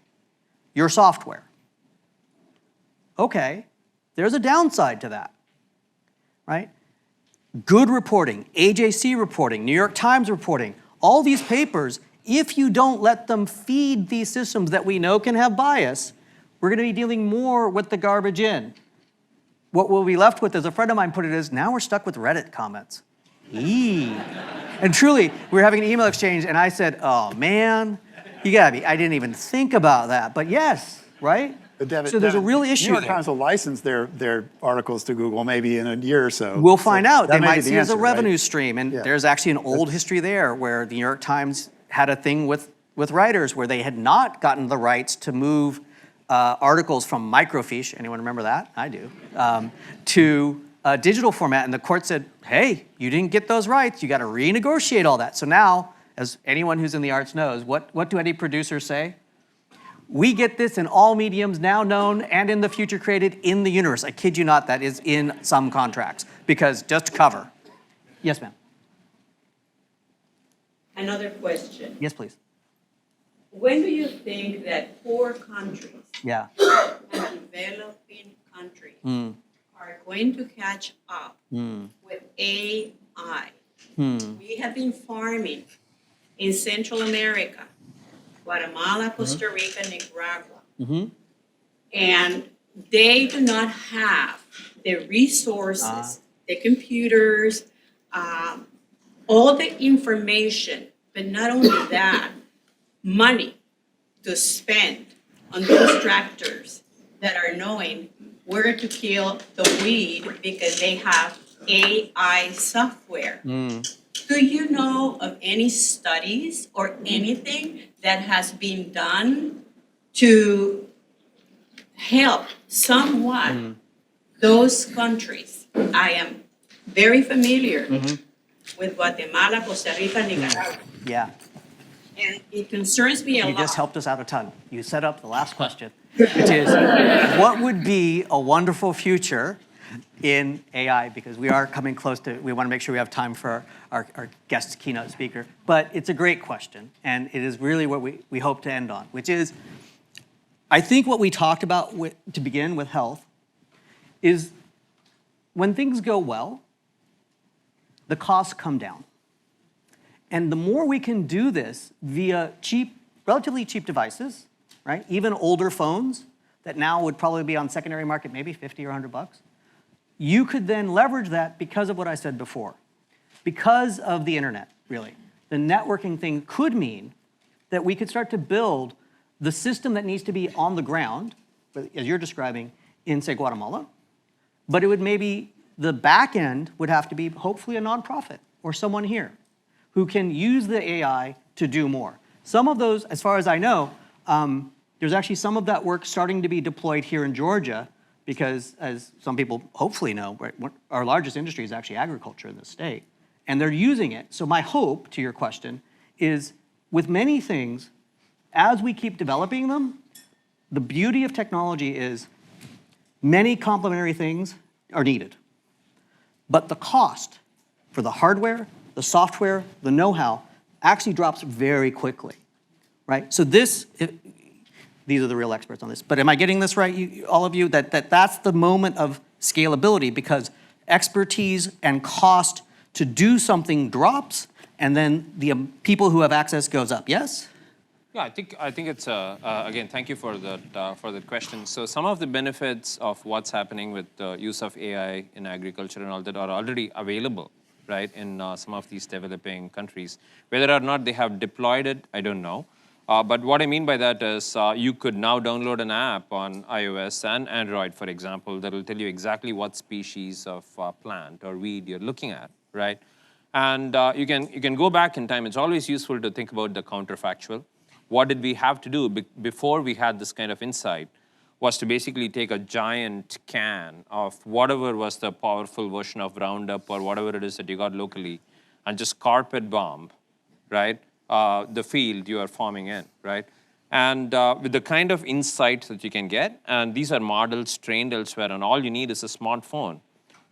your software. Okay, there's a downside to that, right? Good reporting, AJC reporting, New York Times reporting, all these papers, if you don't let them feed these systems that we know can have bias, we're going to be dealing more with the garbage in. What we'll be left with, as a friend of mine put it, is now we're stuck with Reddit comments. Eee. And truly, we were having an email exchange, and I said, oh, man, you gotta be, I didn't even think about that. But yes, right? So there's a real issue New York there. Times will license their articles to Google maybe in a year or so. We'll find out. That They may might be see the it as a answer, revenue right? stream. And Yeah. there's actually an old history there where the New York Times had a thing with writers where they had not gotten the rights to move articles from microfiche, anyone remember that? I do, to a digital format. And the court said, hey, you didn't get those rights. You got to renegotiate all that. So now, as anyone who's in the arts knows, what do any producers say? We get this in all mediums now known and in the future created in the universe. I kid you not, that is in some contracts, because just to cover. Yes, ma'am. Another question. Yes, please. When do you think that poor countries Yeah. and developing countries are going to catch up with AI? We have been farming in Central America, Guatemala, Costa Rica, Nicaragua, and they do not have the resources, the computers, all the information, but not only that, money to spend on those tractors that are knowing where to kill the weed because they have AI software. Do you know of any studies or anything that has been done to help somewhat those countries? I am very familiar with Guatemala, Costa Rica, Nicaragua. Yeah. And it concerns me a lot. You just helped us out a ton. You set up the last question, which is, what would be a wonderful future in AI? Because we are coming close to, we want to make sure we have time for our guest keynote speaker. But it's a great question, and it is really what we hope to end on, which is, I think what we talked about to begin with health is when things go well, the costs come down. And the more we can do this via cheap, relatively cheap devices, right? Even older phones that now would probably be on secondary market, maybe 50 or 100 bucks. You could then leverage that because of what I said before. Because of the internet, really. The networking thing could mean that we could start to build the system that needs to be on the ground, as you're describing, in, say, Guatemala. But it would maybe, the back end would have to be hopefully a nonprofit or someone here who can use the AI to do more. Some of those, as far as I know, there's actually some of that work starting to be deployed here in Georgia because, as some people hopefully know, right, our largest industry is actually agriculture in the state, and they're using it. So my hope, to your question, is with many things, as we keep developing them, the beauty of technology is many complementary things are needed. But the cost for the hardware, the software, the know-how actually drops very quickly, right? So these are the real experts on this. But am I getting this right, all of you, that's the moment of scalability because expertise and cost to do something drops and then the people who have access goes up, yes? Yeah, I think it's again. Thank you for that question. So some of the benefits of what's happening with the use of AI in agriculture and all that are already available, right, in some of these developing countries. Whether or not they have deployed it, I don't know. But what I mean by that is you could now download an app on iOS and Android, for example, that will tell you exactly what species of plant or weed you're looking at, right? And you can go back in time. It's always useful to think about the counterfactual. What did we have to do before we had this kind of insight was to basically take a giant can of whatever was the powerful version of Roundup or whatever it is that you got locally and just carpet bomb, right, the field you are farming in, right? And with the kind of insights that you can get, and these are models trained elsewhere, and all you need is a smartphone,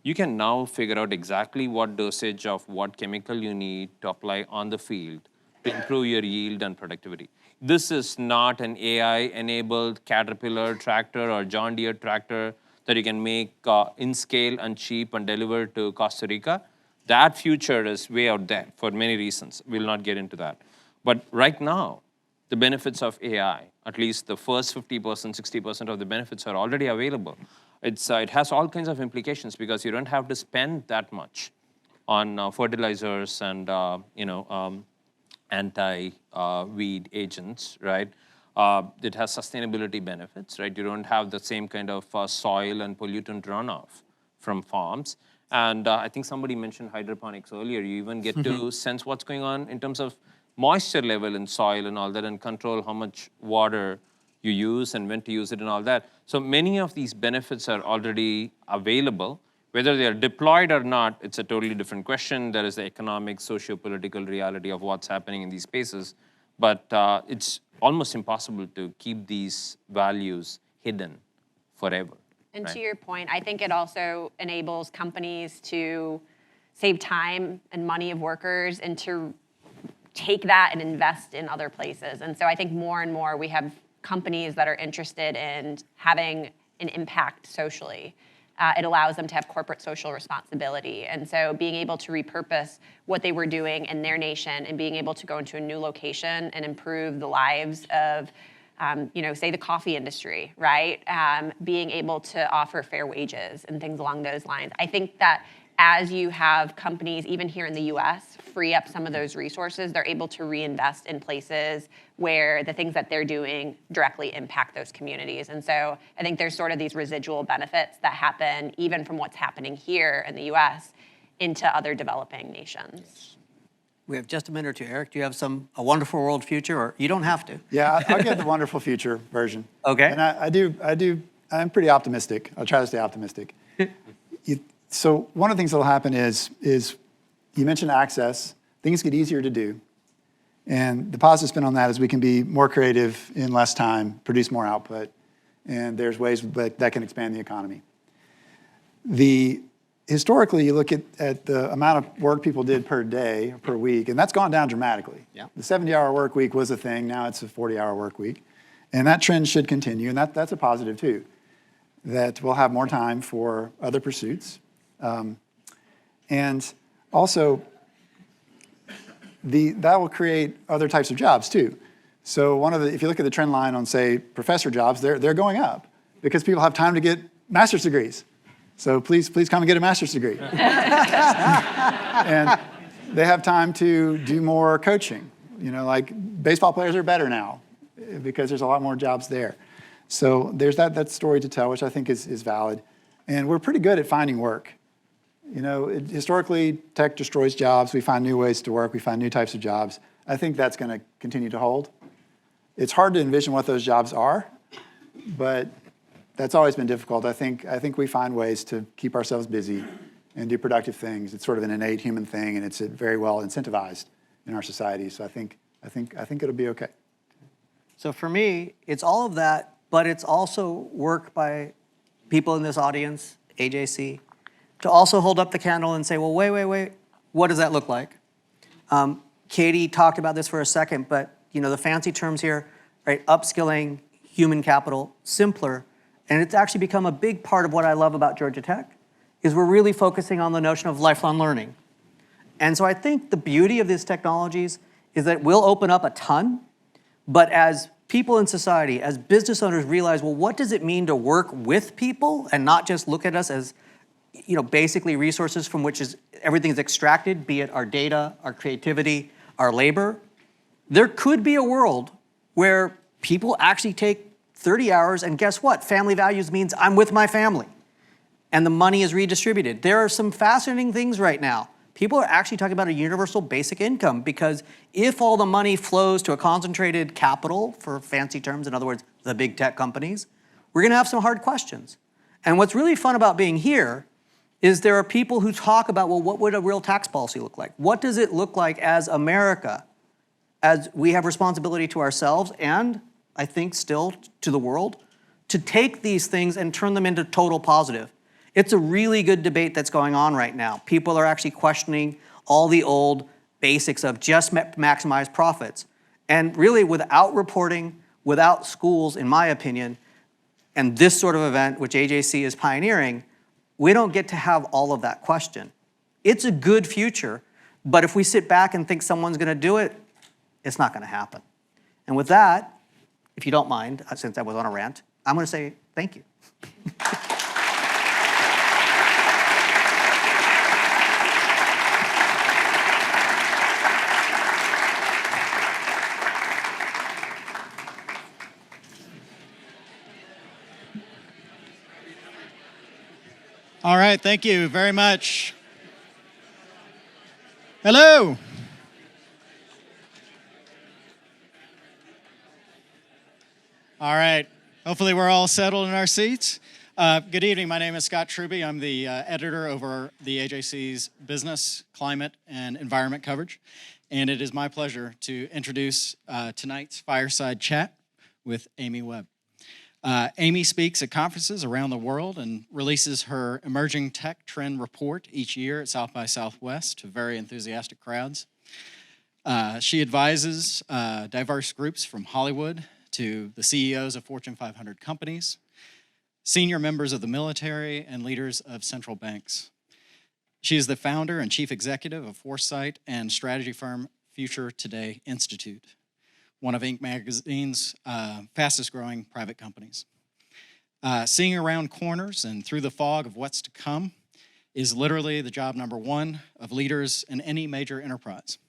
you can now figure out exactly what dosage of what chemical you need to apply on the field to improve your yield and productivity. This is not an AI-enabled Caterpillar tractor or John Deere tractor that you can make in scale and cheap and deliver to Costa Rica. That future is way out there for many reasons. We'll not get into that. But right now, the benefits of AI, at least the first 50%, 60% of the benefits are already available. It has all kinds of implications because you don't have to spend that much on fertilizers and anti-weed agents, right? It has sustainability benefits, right? You don't have the same kind of soil and pollutant runoff from farms. And I think somebody mentioned hydroponics earlier. You even get to sense what's going on in terms of moisture level in soil and all that, and control how much water you use and when to use it and all that. So many of these benefits are already available. Whether they are deployed or not, it's a totally different question. There is the economic, socio-political reality of what's happening in these spaces. But it's almost impossible to keep these values hidden forever. And right? to your point, I think it also enables companies to save time and money of workers and to take that and invest in other places. And so I think more and more we have companies that are interested in having an impact socially. It allows them to have corporate social responsibility. And so being able to repurpose what they were doing in their nation and being able to go into a new location and improve the lives of, say the coffee industry, right? Being able to offer fair wages and things along those lines. I think that as you have companies, even here in the US, free up some of those resources, they're able to reinvest in places where the things that they're doing directly impact those communities. And so I think there's sort of these residual benefits that happen even from what's happening here in the US into other developing nations. We have just a minute or two. Eric, do you have a wonderful world future, or you don't have to? Yeah, I'll get the wonderful future version. Okay. And I'm pretty optimistic. I'll try to stay optimistic. So one of the things that'll happen is you mentioned access. Things get easier to do. And the positive spin on that is we can be more creative in less time, produce more output, and there's ways that can expand the economy. Historically, you look at the amount of work people did per day, or per week, and that's gone down dramatically. Yeah. The 70-hour work week was a thing. Now it's a 40-hour work week. And that trend should continue, and that's a positive too, that we'll have more time for other pursuits. And also, that will create other types of jobs too. So if you look at the trend line on, say, professor jobs, they're going up because people have time to get master's degrees. So please come and get a master's degree. And they have time to do more coaching. Like baseball players are better now because there's a lot more jobs there. So there's that story to tell, which I think is valid. And we're pretty good at finding work. Historically, tech destroys jobs. We find new ways to work. We find new types of jobs. I think that's going to continue to hold. It's hard to envision what those jobs are, but that's always been difficult. I think we find ways to keep ourselves busy and do productive things. It's sort of an innate human thing, and it's very well incentivized in our society. So I think it'll be okay. So for me, it's all of that, but it's also work by people in this audience, AJC, to also hold up the candle and say, well, wait, what does that look like? Katie talked about this for a second, but the fancy terms here, right? Upskilling, human capital, simpler, and it's actually become a big part of what I love about Georgia Tech, is we're really focusing on the notion of lifelong learning. And so I think the beauty of these technologies is that it will open up a ton, but as people in society, as business owners realize, well, what does it mean to work with people and not just look at us as basically resources from which everything is extracted, be it our data, our creativity, our labor. There could be a world where people actually take 30 hours and guess what? Family values means I'm with my family and the money is redistributed. There are some fascinating things right now. People are actually talking about a universal basic income because if all the money flows to a concentrated capital, for fancy terms, in other words, the big tech companies, we're going to have some hard questions. And what's really fun about being here is there are people who talk about, well, what would a real tax policy look like? What does it look like as America, as we have responsibility to ourselves and, I think, still to the world, to take these things and turn them into total positive? It's a really good debate that's going on right now. People are actually questioning all the old basics of just maximize profits. And really, without reporting, without schools, in my opinion, and this sort of event, which AJC is pioneering, we don't get to have all of that question. It's a good future, but if we sit back and think someone's going to do it, it's not going to happen. And with that, if you don't mind, since I was on a rant, I'm going to say thank you. All right, thank you very much. Hello. All right, hopefully we're all settled in our seats. Good evening, my name is Scott Truby. I'm the editor over the AJC's business, climate, and environment coverage. And it is my pleasure to introduce tonight's Fireside Chat with Amy Webb. Amy speaks at conferences around the world and releases her Emerging Tech Trend Report each year at South by Southwest to very enthusiastic crowds. She advises diverse groups from Hollywood to the CEOs of Fortune 500 companies, senior members of the military, and leaders of central banks. She is the founder and chief executive of foresight and strategy firm Future Today Institute, one of Inc. magazine's fastest growing private companies. Seeing around corners and through the fog of what's to come is literally the job number one of leaders in any major enterprise.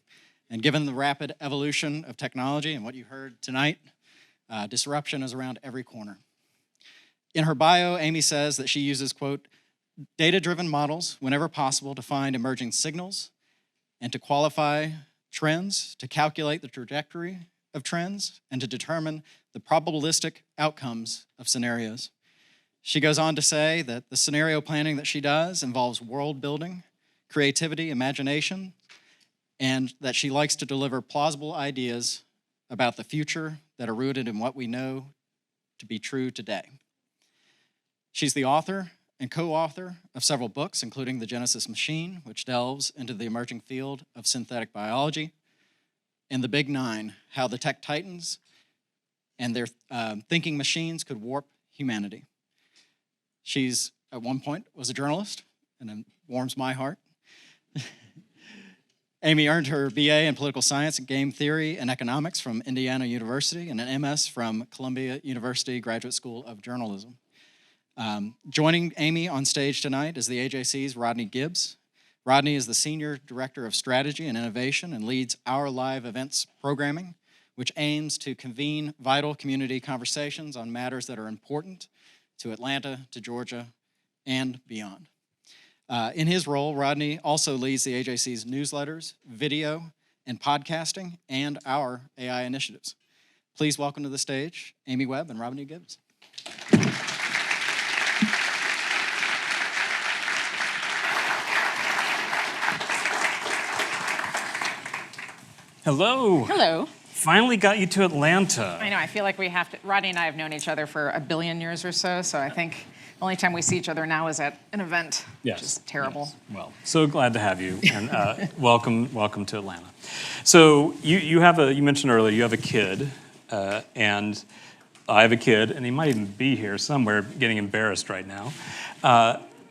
And given the rapid evolution of technology and what you heard tonight, disruption is around every corner. In her bio, Amy says that she uses, quote, data-driven models whenever possible to find emerging signals and to qualify trends, to calculate the trajectory of trends, and to determine the probabilistic outcomes of scenarios. She goes on to say that the scenario planning that she does involves world building, creativity, imagination, and that she likes to deliver plausible ideas about the future that are rooted in what we know to be true today. She's the author and co-author of several books, including The Genesis Machine, which delves into the emerging field of synthetic biology, and The Big Nine, how the tech titans and their thinking machines could warp humanity. She's, at one point, was a journalist, and it warms my heart. Amy earned her BA in political science and game theory and economics from Indiana University and an MS from Columbia University Graduate School of Journalism. Joining Amy on stage tonight is the AJC's Rodney Gibbs. Rodney is the Senior Director of Strategy and Innovation and leads our live events programming, which aims to convene vital community conversations on matters that are important to Atlanta, to Georgia, and beyond. In his role, Rodney also leads the AJC's newsletters, video, and podcasting, and our AI initiatives. Please welcome to the stage Amy Webb and Rodney Gibbs. Hello. Hello. Finally got you to Atlanta. I know, I feel like we have to, Rodney and I have known each other for 1 billion years or so I think the only time we see each other now is at an event, which is terrible. Yes. Well, so glad to have you, and welcome to Atlanta. So you mentioned earlier you have a kid, and I have a kid, and he might even be here somewhere getting embarrassed right now.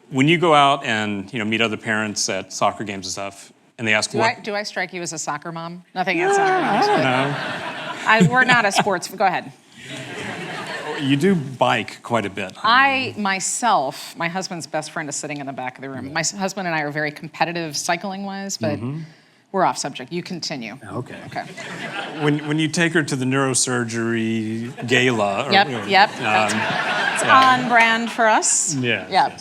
When you go out and meet other parents at soccer games and stuff, and they ask do I strike you as a soccer mom? Nothing against soccer moms. No. We're not a sports, go ahead. You do bike quite a bit. My husband's best friend is sitting in the back of the room. My husband and I are very competitive cycling-wise, but we're off subject. You continue. Okay. Okay. When you take her to the neurosurgery gala. Yep. It's on brand for us. Yeah. Yeah.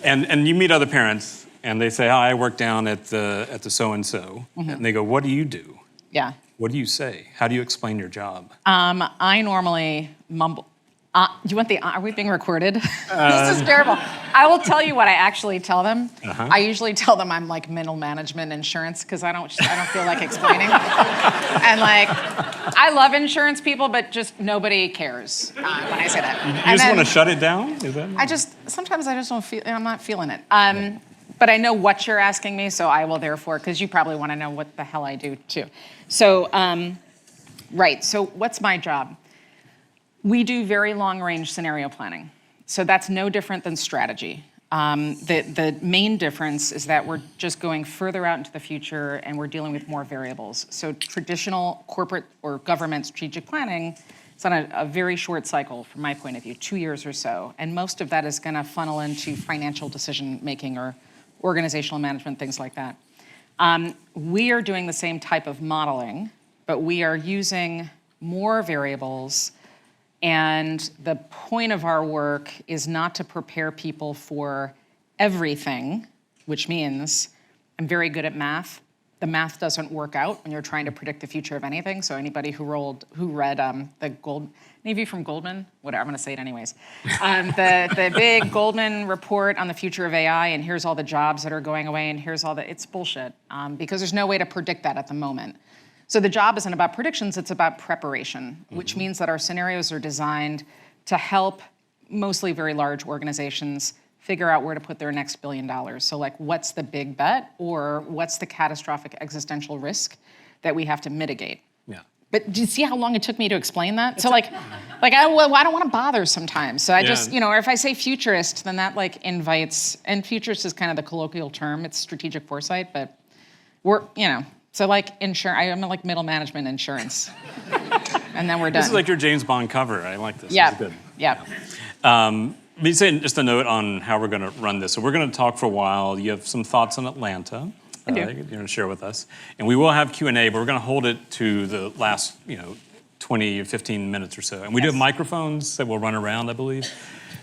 And you meet other parents, and they say, "Hi, I work down at the so and so," and they go, "What do you do?" Yeah. What do you say? How do you explain your job? I normally mumble. Do you want are we being recorded? This is terrible. I will tell you what I actually tell them. I usually tell them I'm like middle management insurance because I don't feel like explaining. And like, I love insurance people, but just nobody cares when I say that. You just want to shut it down? Is that? Sometimes I just don't feel, I'm not feeling it. But I know what you're asking me, so I will therefore, because you probably want to know what the hell I do too. So, right, so what's my job? We do very long-range scenario planning. So that's no different than strategy. The main difference is that we're just going further out into the future and we're dealing with more variables. So traditional corporate or government strategic planning is on a very short cycle from my point of view, 2 years or so. And most of that is gonna funnel into financial decision-making or organizational management, things like that. We are doing the same type of modeling, but we are using more variables. And the point of our work is not to prepare people for everything, which means I'm very good at math. The math doesn't work out when you're trying to predict the future of anything. So anybody who read any of you from Goldman? Whatever, I'm gonna say it anyways. The big Goldman report on the future of AI, and here's all the jobs that are going away, and here's all it's bullshit, because there's no way to predict that at the moment. So the job isn't about predictions, it's about preparation, which means that our scenarios are designed to help mostly very large organizations figure out where to put their next $1 billion. So like, what's the big bet, or what's the catastrophic existential risk that we have to mitigate? Yeah. But do you see how long it took me to explain that? So I don't want to bother sometimes. So I just, or if I say futurist, then that like invites, and futurist is kind of the colloquial term, it's strategic foresight, but so like I'm like middle management insurance. And then we're done. This is like your James Bond cover. I like this. Yeah. This is good. Yeah. Let me say just a note on how we're going to run this. So we're going to talk for a while. You have some thoughts on Atlanta. I do. You're going to share with us. And we will have Q&A, but we're going to hold it to the last 20 or 15 minutes or so. And we do have microphones that will run around, I believe.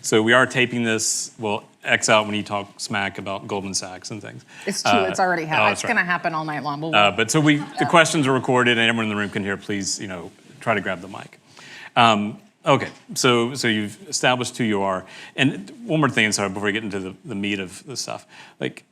So we are taping this. We'll X out when you talk smack about Goldman Sachs and things. It's true. It's already happened. It's right. going to happen all night long. But so the questions are recorded, and everyone in the room can hear. Please, try to grab the mic. Okay. So you've established who you are, and one more thing. Sorry, before we get into the meat of the stuff, like,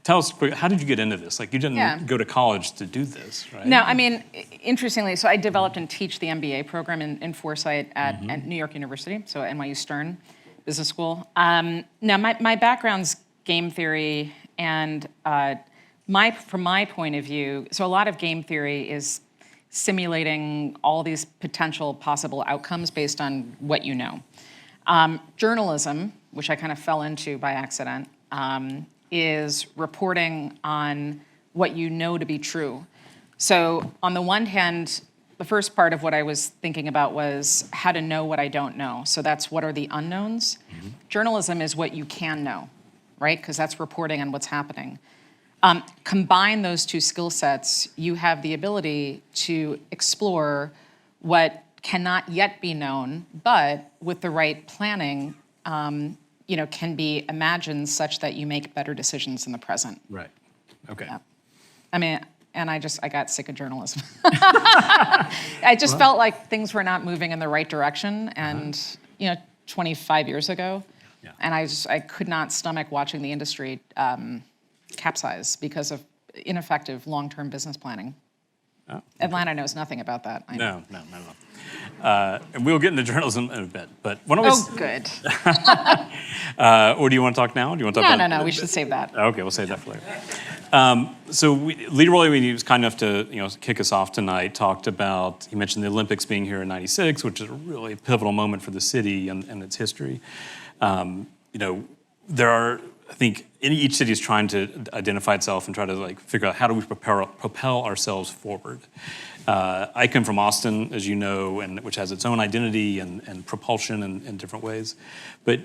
tell us quick, how did you get into this? Like, you didn't go to college to do this, right? No, I mean, interestingly, so I developed and teach the MBA program in foresight at New York University, so NYU Stern Business School. Now, my background's game theory, and from my point of view, so a lot of game theory is simulating all these potential possible outcomes based on what you know. Journalism, which I kind of fell into by accident, is reporting on what you know to be true. So on the one hand, the first part of what I was thinking about was how to know what I don't know. So that's what are the unknowns. Journalism is what you can know, right? Because that's reporting on what's happening. Combine those two skill sets, you have the ability to explore what cannot yet be known, but with the right planning, can be imagined such that you make better decisions in the present. Right. Okay. Yeah. I mean, and I got sick of journalism. I just felt like things were not moving in the right direction, and 25 years ago, and I could not stomach watching the industry capsize because of ineffective long-term business planning. Oh, okay. Atlanta knows nothing about that. I know. No, not at all. And we'll get into journalism in a bit, but why don't we... good. Or do you want to talk now? Do you want to talk about... No, we should save that. Okay, we'll save that for later. So Leroy, when he was kind enough to kick us off tonight, talked about, he mentioned the Olympics being here in '96, which is a really pivotal moment for the city and its history. There are, I think, each city is trying to identify itself and try to figure out how do we propel ourselves forward. I come from Austin, as you know, which has its own identity and propulsion in different ways. But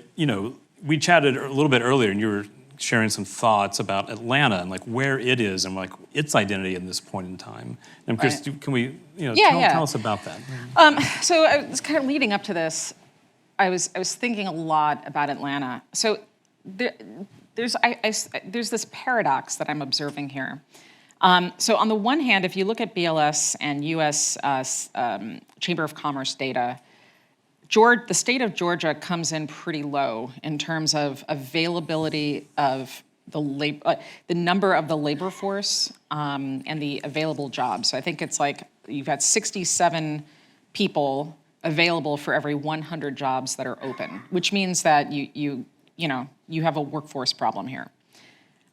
we chatted a little bit earlier, and you were sharing some thoughts about Atlanta and where it is and its identity at this point in time. And Chris, can we tell us about that? So I was kind of leading up to this. I was thinking a lot about Atlanta. So there's this paradox that I'm observing here. So on the one hand, if you look at BLS and U.S. Chamber of Commerce data, the state of Georgia comes in pretty low in terms of availability of the number of the labor force and the available jobs. So I think it's like you've got 67 people available for every 100 jobs that are open, which means that you have a workforce problem here.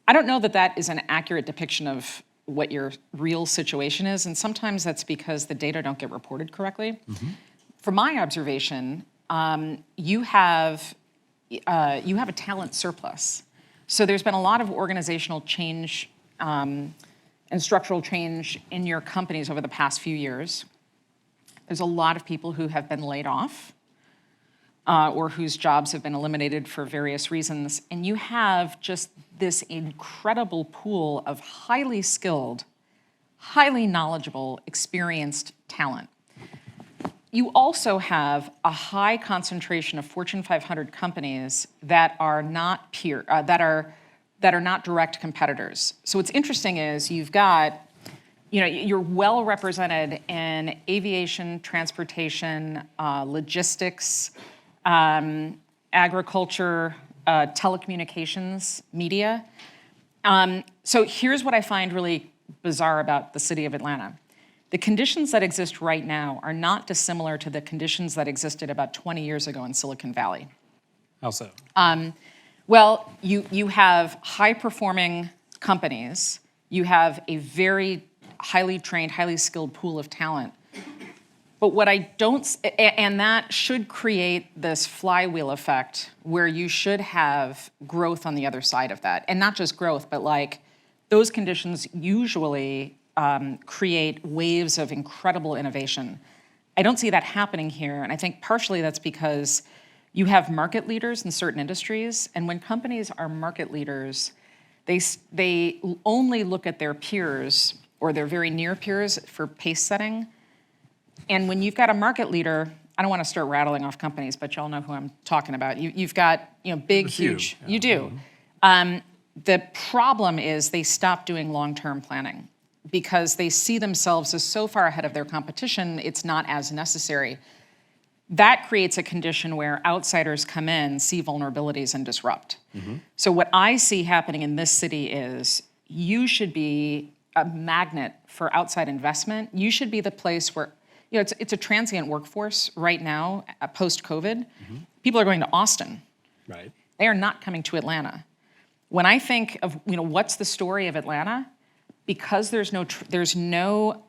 I don't know that that is an accurate depiction of what your real situation is, and sometimes that's because the data don't get reported correctly. Mm-hmm. From my observation, you have a talent surplus. So there's been a lot of organizational change and structural change in your companies over the past few years. There's a lot of people who have been laid off or whose jobs have been eliminated for various reasons. And you have just this incredible pool of highly skilled, highly knowledgeable, experienced talent. You also have a high concentration of Fortune 500 companies that are not that are not direct competitors. So what's interesting is you've got, you're well represented in aviation, transportation, logistics, agriculture, telecommunications, media. So here's what I find really bizarre about the city of Atlanta. The conditions that exist right now are not dissimilar to the conditions that existed about 20 years ago in Silicon Valley. How so? Well, you have high-performing companies. You have a very highly trained, highly skilled pool of talent. But what I don't, and that should create this flywheel effect where you should have growth on the other side of that. And not just growth, but like those conditions usually create waves of incredible innovation. I don't see that happening here, and I think partially that's because you have market leaders in certain industries, and when companies are market leaders, they only look at their peers or their very near peers for pace setting. And when you've got a market leader, I don't want to start rattling off companies, but y'all know who I'm talking about. You've got big, huge. Yeah. You do. Mm-hmm. The problem is they stop doing long-term planning because they see themselves as so far ahead of their competition, it's not as necessary. That creates a condition where outsiders come in, see vulnerabilities, and disrupt. Mm-hmm. So what I see happening in this city is you should be a magnet for outside investment. You should be the place where, it's a transient workforce right now, post-COVID. Mm-hmm. People are going to Austin. Right. They are not coming to Atlanta. When I think of, what's the story of Atlanta, because there's no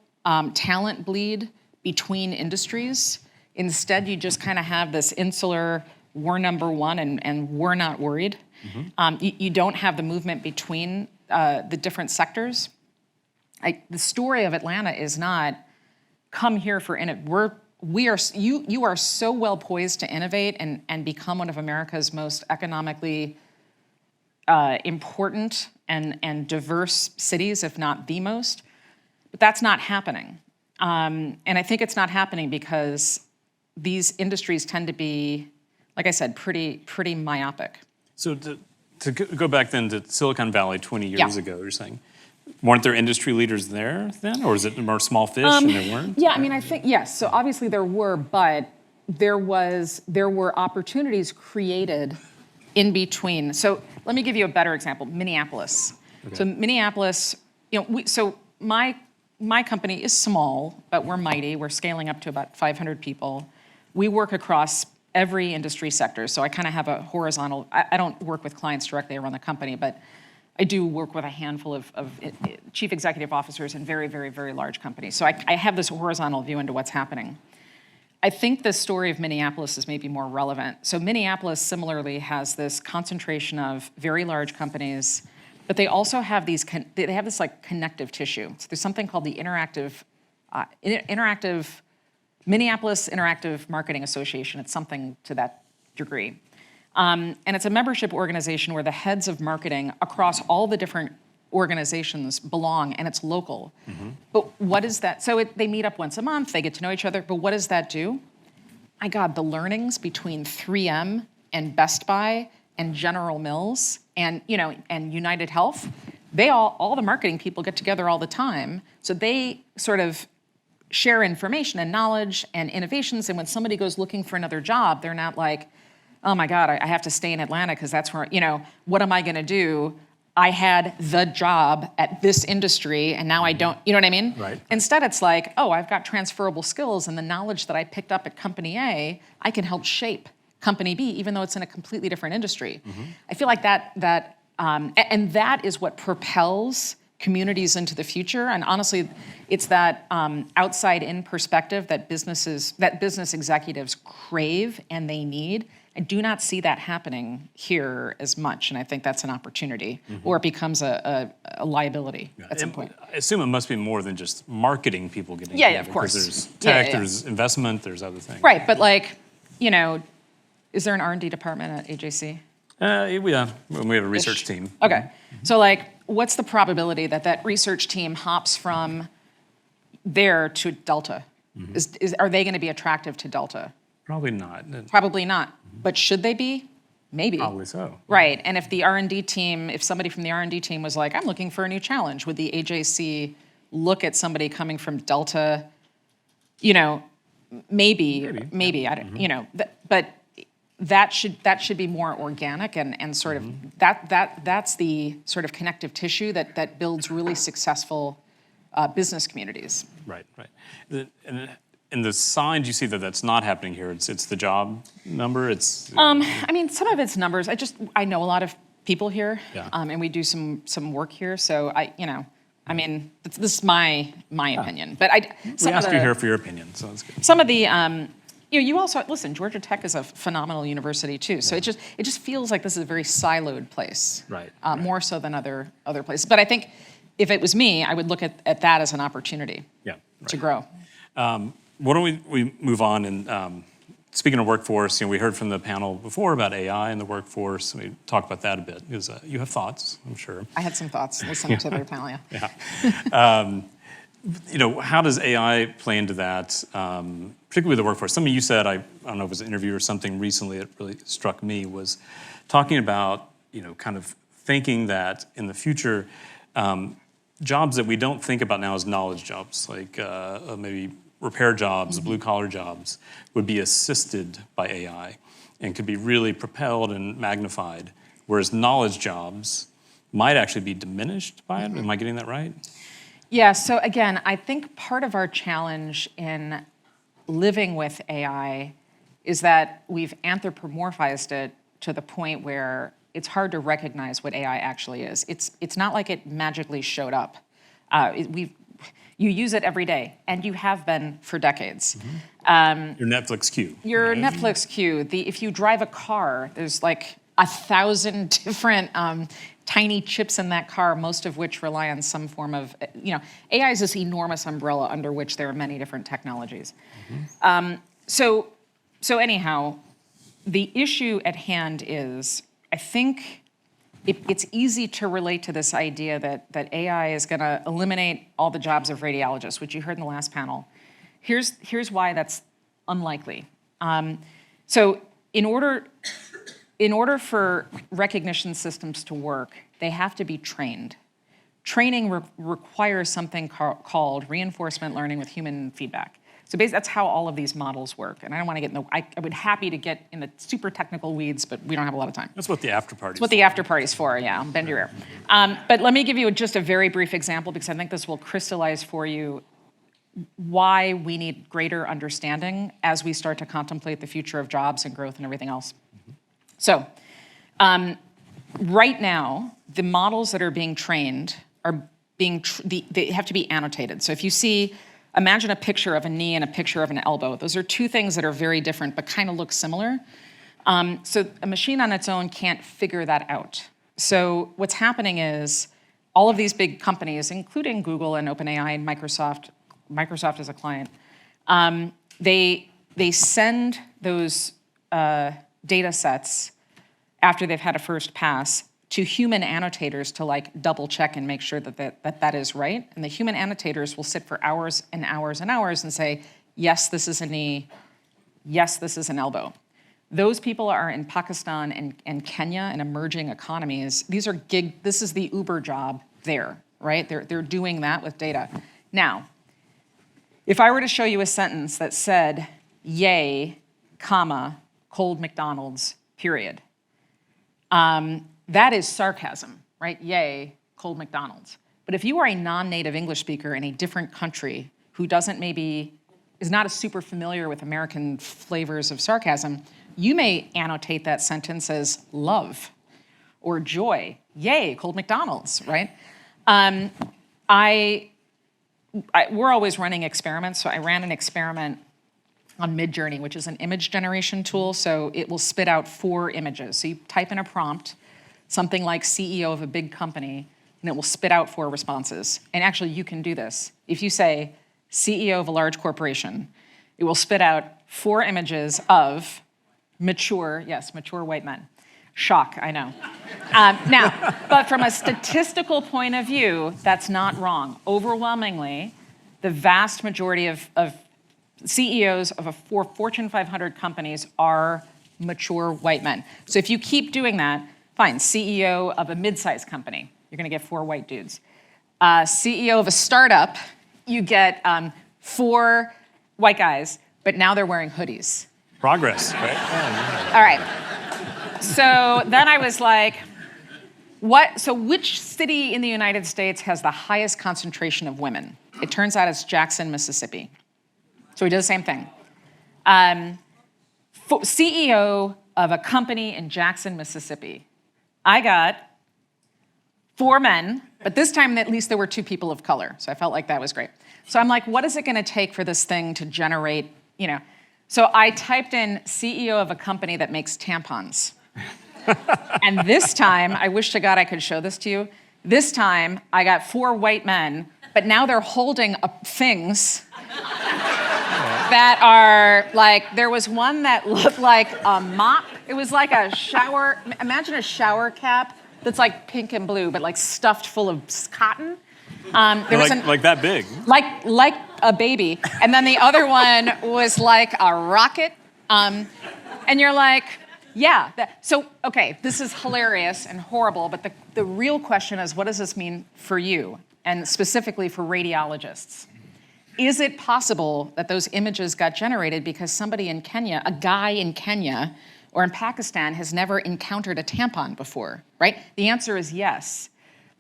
talent bleed between industries, instead you just kind of have this insular, we're number one and we're not worried. Mm-hmm. You don't have the movement between the different sectors. The story of Atlanta is not, come here for you are so well poised to innovate and become one of America's most economically important and diverse cities, if not the most. But that's not happening. And I think it's not happening because these industries tend to be, like I said, pretty myopic. So to go back then to Silicon Valley 20 years ago, you're saying, weren't there industry leaders there then? Or is it more small fish and there weren't? Yeah, I mean, I think, yes. So obviously there were, but there were opportunities created in between. So let me give you a better example, Minneapolis. Okay. So Minneapolis, my company is small, but we're mighty. We're scaling up to about 500 people. We work across every industry sector. So I kind of have a horizontal, I don't work with clients directly, I run the company, but I do work with a handful of chief executive officers in very, very, very large companies. So I have this horizontal view into what's happening. I think the story of Minneapolis is maybe more relevant. So Minneapolis similarly has this concentration of very large companies, but they also have this like connective tissue. So there's something called the Minneapolis Interactive Marketing Association. It's something to that degree. And it's a membership organization where the heads of marketing across all the different organizations belong, and it's local. Mm-hmm. But what is that? So they meet up once a month, they get to know each other, but what does that do? My God, the learnings between 3M and Best Buy and General Mills and, and United Health, they all the marketing people get together all the time. So they sort of share information and knowledge and innovations. And when somebody goes looking for another job, they're not like, oh my God, I have to stay in Atlanta because that's where, what am I going to do? I had the job at this industry and now I don't, you know what I mean? Right. Instead, it's like, oh, I've got transferable skills and the knowledge that I picked up at company A, I can help shape company B, even though it's in a completely different industry. I feel like that and that is what propels communities into the future. And honestly, it's that outside-in perspective that business executives crave and they need. I do not see that happening here as much, and I think that's an opportunity, or it becomes a liability at some point. I assume it must be more than just marketing people getting Yeah, together. of course. Because there's tech, Yeah. there's investment, there's other things. Right, but is there an R&D department at AJC? We have a research team. Okay, so what's the probability that research team hops from there to Delta? Are they going to be attractive to Delta? Probably not. Probably not. But should they be? Maybe. Probably so. Right. And if the R&D team, if somebody from the R&D team was like, I'm looking for a new challenge, would the AJC look at somebody coming from Delta? Maybe. I don't. But that should be more organic and sort of that's the sort of connective tissue that builds really successful business communities. Right. And the signs you see that's not happening here, it's the job number, it's... some of it's numbers. I know a lot of people here, Yeah. and we do some work here, so this is my opinion. But we asked you here for your opinion, so that's good. Some of the, you also, listen, Georgia Tech is a phenomenal university too, so it just feels like this is a very siloed place. Right. More so than other places. But I think if it was me, I would look at that as an opportunity to grow. Why don't we move on? And speaking of workforce, we heard from the panel before about AI and the workforce. We talked about that a bit because you have thoughts, I'm sure. I had some thoughts listening to their panel, How does AI play into that, particularly with the workforce? Something you said, I don't know if it was an interview or something recently that really struck me, was talking about, kind of thinking that in the future, jobs that we don't think about now as knowledge jobs, like maybe repair jobs, blue-collar jobs, would be assisted by AI and could be really propelled and magnified, whereas knowledge jobs might actually be diminished by it. Am I getting that right? Yeah, so again, I think part of our challenge in living with AI is that we've anthropomorphized it to the point where it's hard to recognize what AI actually is. It's not like it magically showed up. You use it every day, and you have been for decades. Your Netflix queue. Your Netflix queue. If you drive a car, there's like 1,000 different tiny chips in that car, most of which rely on some form of, AI is this enormous umbrella under which there are many different technologies. So anyhow, the issue at hand is, I think it's easy to relate to this idea that AI is going to eliminate all the jobs of radiologists, which you heard in the last panel. Here's why that's unlikely. So in order for recognition systems to work, they have to be trained. Training requires something called reinforcement learning with human feedback. So basically, that's how all of these models work. And I don't want to get in I would happy to get in the super technical weeds, but we don't have a lot of time. That's what the after party's That's what the after party's for, yeah, bend your ear. But let me give you just a very brief example, because I think this will crystallize for you why we need greater understanding as we start to contemplate the future of jobs and growth and everything else. So right now, the models that are being trained are they have to be annotated. So if you see, imagine a picture of a knee and a picture of an elbow. Those are two things that are very different but kind of look similar. So a machine on its own can't figure that out. So what's happening is all of these big companies, including Google and OpenAI and Microsoft as a client, they send those data sets after they've had a first pass to human annotators to double check and make sure that is right. And the human annotators will sit for hours and hours and hours and say, yes, this is a knee, yes, this is an elbow. Those people are in Pakistan and Kenya and emerging economies. This is the Uber job there, right? They're doing that with data. Now, if I were to show you a sentence that said, yay, comma, cold McDonald's, period, that is sarcasm, right? Yay, cold McDonald's. But if you are a non-native English speaker in a different country who is not as super familiar with American flavors of sarcasm, you may annotate that sentence as love or joy. Yay, cold McDonald's, right? We're always running experiments, so I ran an experiment on Midjourney, which is an image generation tool, so it will spit out 4 images. So you type in a prompt, something like CEO of a big company, and it will spit out 4 responses. And actually, you can do this. If you say CEO of a large corporation, it will spit out 4 images of mature white men. Shock, I know. Now, but from a statistical point of view, that's not wrong. Overwhelmingly, the vast majority of CEOs of Fortune 500 companies are mature white men. So if you keep doing that, fine, CEO of a mid-sized company, you're gonna get 4 white dudes. CEO of a startup, you get 4 white guys, but now they're wearing hoodies. Progress, right? All right. So then I was like, which city in the United States has the highest concentration of women? It turns out it's Jackson, Mississippi. So we did the same thing. CEO of a company in Jackson, Mississippi. I got 4 men, but this time at least there were 2 people of color. So I felt like that was great. So I'm like, what is it gonna take for this thing to generate, So I typed in CEO of a company that makes tampons. And this time, I wish to God I could show this to you. This time, I got 4 white men, but now they're holding things that are like, there was one that looked like a mop. It was like a shower, imagine a shower cap that's like pink and blue, but like stuffed full of cotton. Like that big. Like a baby. And then the other one was like a rocket. And you're like, yeah. Okay, this is hilarious and horrible, but the real question is, what does this mean for you? And specifically for radiologists. Is it possible that those images got generated because somebody in Kenya, a guy in Kenya or in Pakistan has never encountered a tampon before, right? The answer is yes.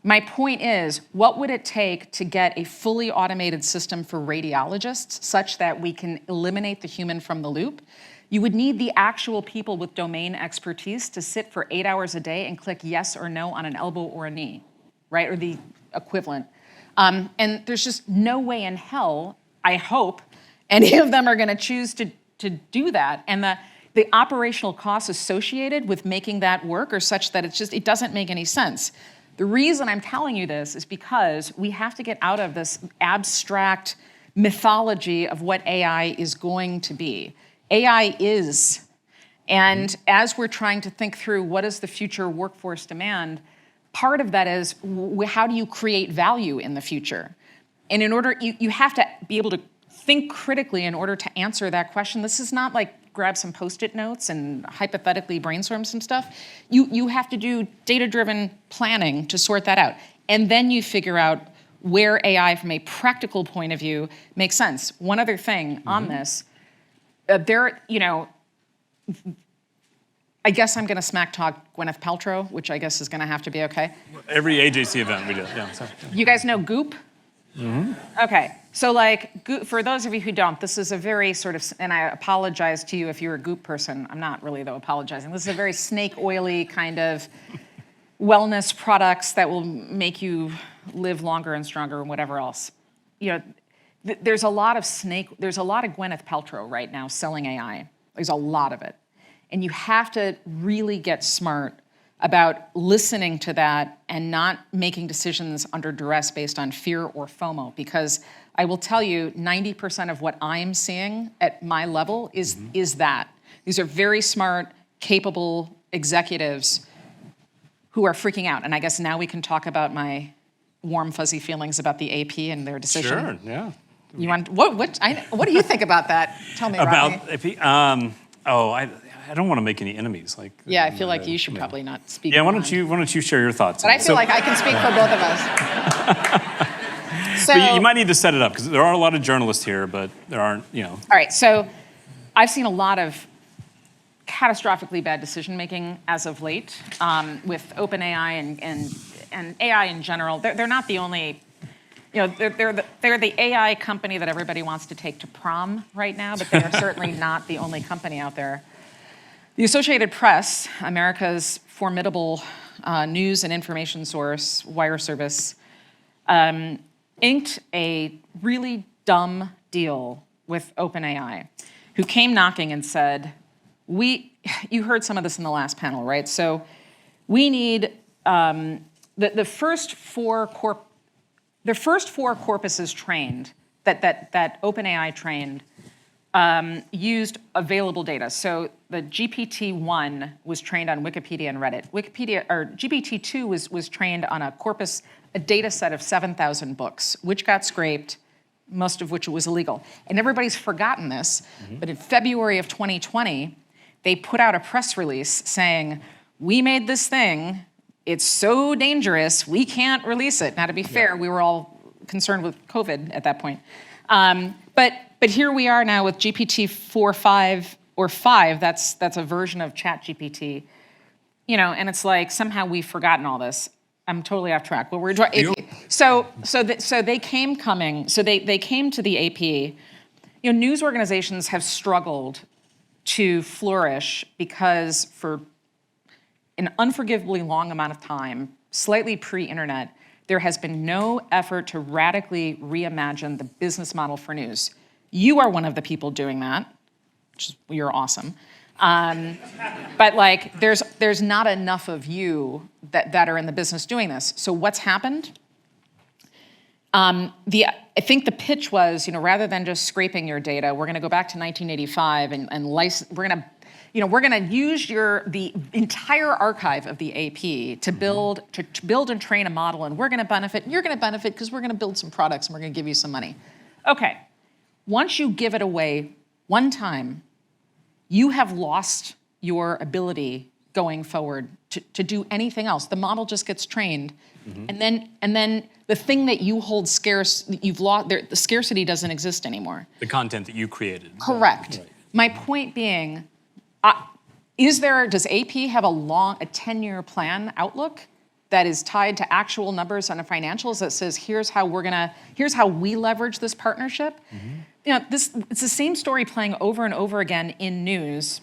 My point is, what would it take to get a fully automated system for radiologists such that we can eliminate the human from the loop? You would need the actual people with domain expertise to sit for 8 hours a day and click yes or no on an elbow or a knee, right? Or the equivalent. And there's just no way in hell, I hope, any of them are gonna choose to do that. And the operational costs associated with making that work are such that it doesn't make any sense. The reason I'm telling you this is because we have to get out of this abstract mythology of what AI is going to be. AI is, and as we're trying to think through what is the future workforce demand, part of that is how do you create value in the future? And in order, you have to be able to think critically in order to answer that question. This is not like grab some Post-it notes and hypothetically brainstorm some stuff. You have to do data-driven planning to sort that out. And then you figure out where AI from a practical point of view makes sense. One other thing on this, I guess I'm gonna smack talk Gwyneth Paltrow, which I guess is gonna have to be okay. Every AJC event we do, yeah. So. You guys know Goop? Mm-hmm. Okay, so like, for those of you who don't, this is a very sort of, and I apologize to you if you're a Goop person, I'm not really though apologizing. This is a very snake oily kind of wellness products that will make you live longer and stronger and whatever else. There's a lot of Gwyneth Paltrow right now selling AI. There's a lot of it. And you have to really get smart about listening to that and not making decisions under duress based on fear or FOMO, because I will tell you 90% of what I'm seeing at my level is that. These are very smart, capable executives who are freaking out. And I guess now we can talk about my warm, fuzzy feelings about the AP and their decision. Sure, yeah. You want what do you think about that? Tell me, about Rodney. AP. I don't want to make any enemies. Like Yeah, I feel like you should probably not speak. Yeah, why on. don't you share your thoughts? But I feel like I can speak for both of us. So, But you might need to set it up because there are a lot of journalists here, but there aren't, All right, so I've seen a lot of catastrophically bad decision making as of late with OpenAI and AI in general. They're not the only. They're the AI company that everybody wants to take to prom right now, but they are certainly not the only company out there. The Associated Press, America's formidable news and information source, wire service, inked a really dumb deal with OpenAI, who came knocking and said, you heard some of this in the last panel, right? So we need the first four corpuses trained, that OpenAI trained, used available data. So the GPT-1 was trained on Wikipedia and Reddit. GPT-2 was trained on a data set of 7,000 books, which got scraped, most of which was illegal. And everybody's forgotten this, but in February of 2020, they put out a press release saying, we made this thing, it's so dangerous, we can't release it. Now, to be fair, we were all concerned with COVID at that point. But here we are now with GPT-4, 5, or 5, that's a version of ChatGPT, and it's like somehow we've forgotten all this. I'm totally off track. But we're so they came to the AP. News organizations have struggled to flourish because for an unforgivably long amount of time, slightly pre-internet, there has been no effort to radically reimagine the business model for news. You are one of the people doing that, you're awesome. But like, there's not enough of you that are in the business doing this. So what's happened? I think the pitch was, rather than just scraping your data, we're going to go back to 1985 and license. We're going to use the entire archive of the AP to build and train a model, and we're going to benefit. And you're going to benefit because we're going to build some products and we're going to give you some money. Okay, once you give it away one time, you have lost your ability going forward to do anything else. The model just gets trained, and then the thing that you hold scarce, you've lost. The scarcity doesn't exist anymore. The content that you created. Correct. Right. My point being, does AP have a 10-year plan outlook that is tied to actual numbers on the financials that says here's how we leverage this partnership? It's the same story playing over and over again in news.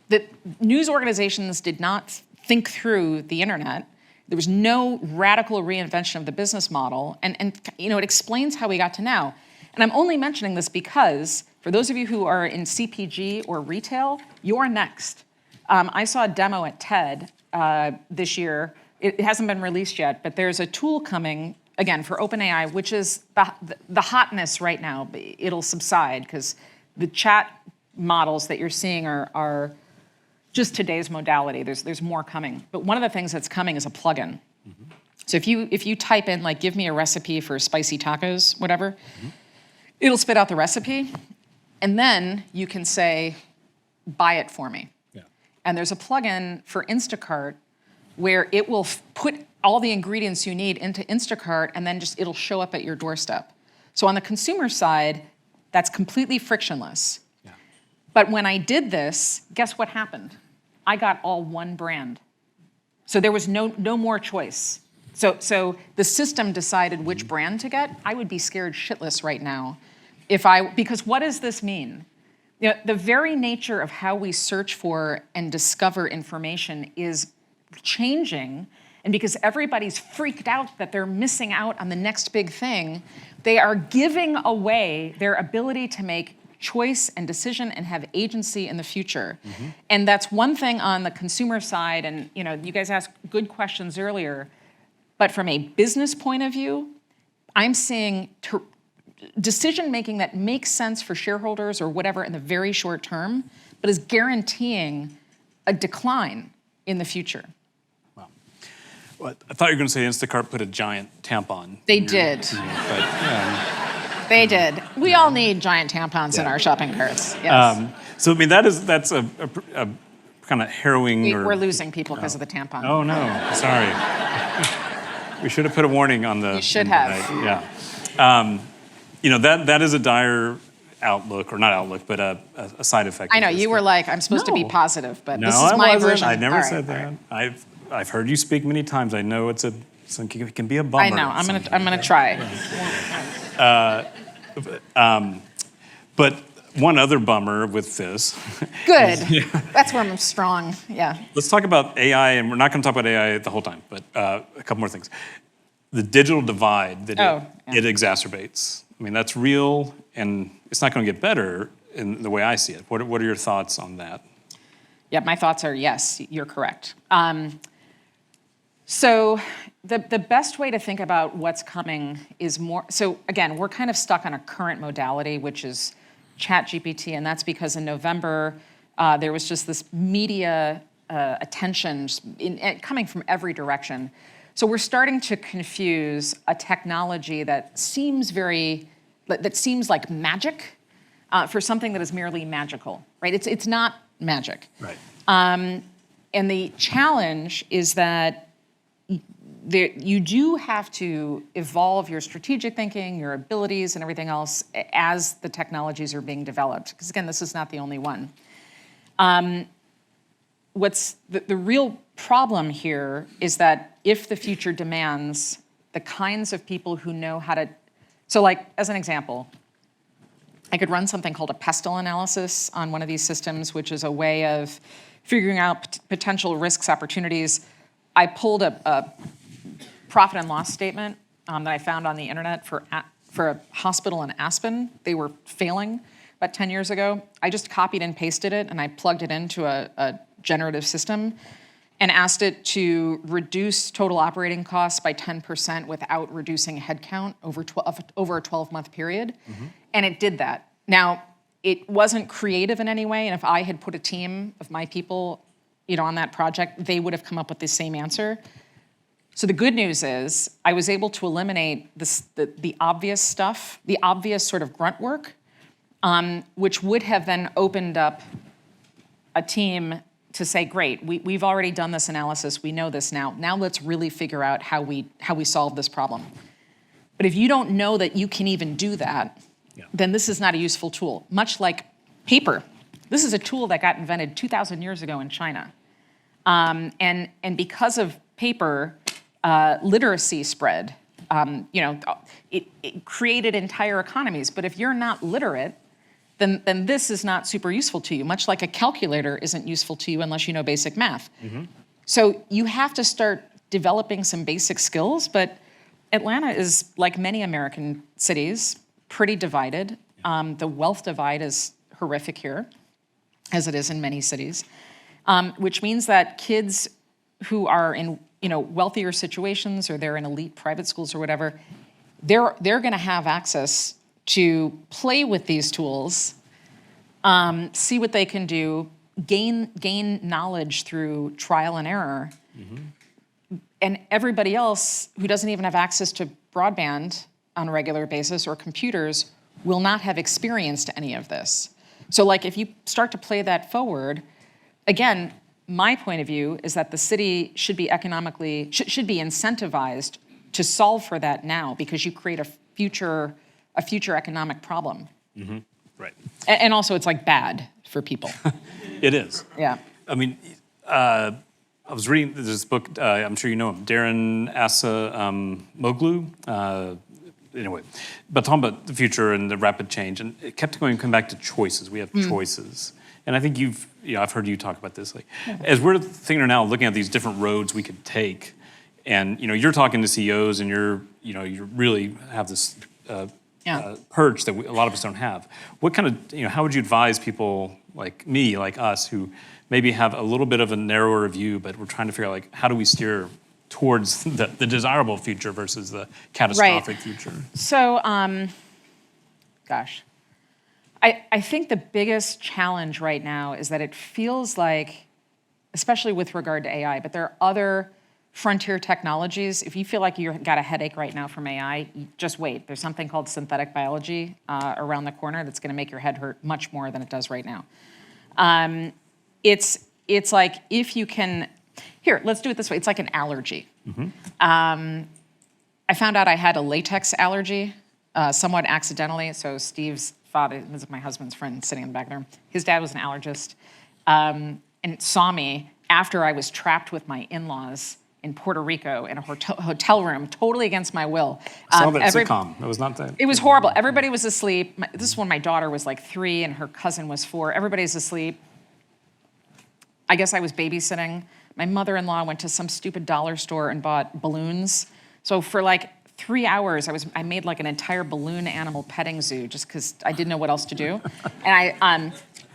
That news organizations did not think through the internet. There was no radical reinvention of the business model, and it explains how we got to now. And I'm only mentioning this because for those of you who are in CPG or retail, you're next. I saw a demo at TED this year. It hasn't been released yet, but there's a tool coming, again, for OpenAI, which is the hotness right now. It'll subside because the chat models that you're seeing are just today's modality. There's more coming. But one of the things that's coming is a plugin. So if you type in, like, give me a recipe for spicy tacos, whatever, it'll spit out the recipe. And then you can say, buy it for me. Yeah. And there's a plugin for Instacart where it will put all the ingredients you need into Instacart, and then it'll show up at your doorstep. So on the consumer side, that's completely frictionless. Yeah. But when I did this, guess what happened? I got all one brand. So there was no more choice. So the system decided which brand to get. I would be scared shitless right now because what does this mean? The very nature of how we search for and discover information is changing, and because everybody's freaked out that they're missing out on the next big thing, they are giving away their ability to make choice and decision and have agency in the future. And that's one thing on the consumer side, and you guys asked good questions earlier, but from a business point of view, I'm seeing decision-making that makes sense for shareholders or whatever in the very short term, but is guaranteeing a decline in the future. Wow. Well, I thought you were going to say Instacart put a giant tampon. They did. They did. We all need giant tampons in our shopping carts. Yes. So I mean, that's a kind of harrowing. We're losing people because of the tampon. Oh no, sorry. We should have put a warning on the. You should have. Yeah. That is a dire outlook, or not outlook, but a side effect. I know you were like, I'm supposed to be positive, but this is my version. I never said that. I've heard you speak many times. I know it can be a bummer. I know. I'm gonna try. But one other bummer with this. Good. That's where I'm strong. Yeah. Let's talk about AI, and we're not going to talk about AI the whole time, but a couple more things. The digital divide that it exacerbates. I mean, that's real, and it's not going to get better in the way I see it. What are your thoughts on that? Yeah, my thoughts are yes, you're correct. So the best way to think about what's coming is more, so again, we're kind of stuck on a current modality, which is ChatGPT, and that's because in November, there was just this media attention coming from every direction. So we're starting to confuse a technology that seems like magic for something that is merely magical, right? It's not magic. Right. And the challenge is that you do have to evolve your strategic thinking, your abilities, and everything else as the technologies are being developed. Because again, this is not the only one. What's the real problem here is that if the future demands the kinds of people who know how to, so like as an example, I could run something called a pestle analysis on one of these systems, which is a way of figuring out potential risks, opportunities. I pulled a profit and loss statement that I found on the internet for a hospital in Aspen. They were failing about 10 years ago. I just copied and pasted it, and I plugged it into a generative system and asked it to reduce total operating costs by 10% without reducing headcount over a 12-month period. Mm-hmm. And it did that. Now, it wasn't creative in any way, and if I had put a team of my people on that project, they would have come up with the same answer. So the good news is I was able to eliminate the obvious stuff, the obvious sort of grunt work, which would have then opened up a team to say, great, we've already done this analysis, we know this now. Now let's really figure out how we solve this problem. But if you don't know that you can even do that, then this is not a useful tool. Much like paper. This is a tool that got invented 2,000 years ago in China. And because of paper, literacy spread. It created entire economies. But if you're not literate, then this is not super useful to you, much like a calculator isn't useful to you unless you know basic math. Mm-hmm. So you have to start developing some basic skills, but Atlanta is, like many American cities, pretty divided. The wealth divide is horrific here, as it is in many cities, which means that kids who are in wealthier situations or they're in elite private schools or whatever, they're going to have access to play with these tools, see what they can do, gain knowledge through trial and error. Mm-hmm. And everybody else who doesn't even have access to broadband on a regular basis or computers will not have experienced any of this. So like if you start to play that forward, again, my point of view is that the city should be should be incentivized to solve for that now, because you create a future economic problem. Mm-hmm. Right. And also it's like bad for people. It is. Yeah. I mean, I was reading this book, I'm sure you know him, Darren Moglu. Anyway, but talking about the future and the rapid change, and it kept coming back to choices. We have choices. And I think I've heard you talk about this. Like, as we're thinking now, looking at these different roads we could take, and you're talking to CEOs, and you really have this perch that a lot of us don't have. What kind of, how would you advise people like me, like us, who maybe have a little bit of a narrower view, but we're trying to figure out how do we steer towards the desirable future versus the catastrophic future? So, I think the biggest challenge right now is that it feels like, especially with regard to AI, but there are other frontier technologies. If you feel like you've got a headache right now from AI, just wait. There's something called synthetic biology around the corner that's going to make your head hurt much more than it does right now. It's like if you can, here, let's do it this way. It's like an allergy. I found out I had a latex allergy somewhat accidentally. So Steve's father, this is my husband's friend sitting in the back of the room, his dad was an allergist and saw me after I was trapped with my in-laws in Puerto Rico in a hotel room, totally against my will. I saw that sitcom. That was not that. It was horrible. Everybody was asleep. This is when my daughter was like 3 and her cousin was 4. Everybody's asleep. I guess I was babysitting. My mother-in-law went to some stupid dollar store and bought balloons. So for like 3 hours, I made like an entire balloon animal petting zoo just because I didn't know what else to do. And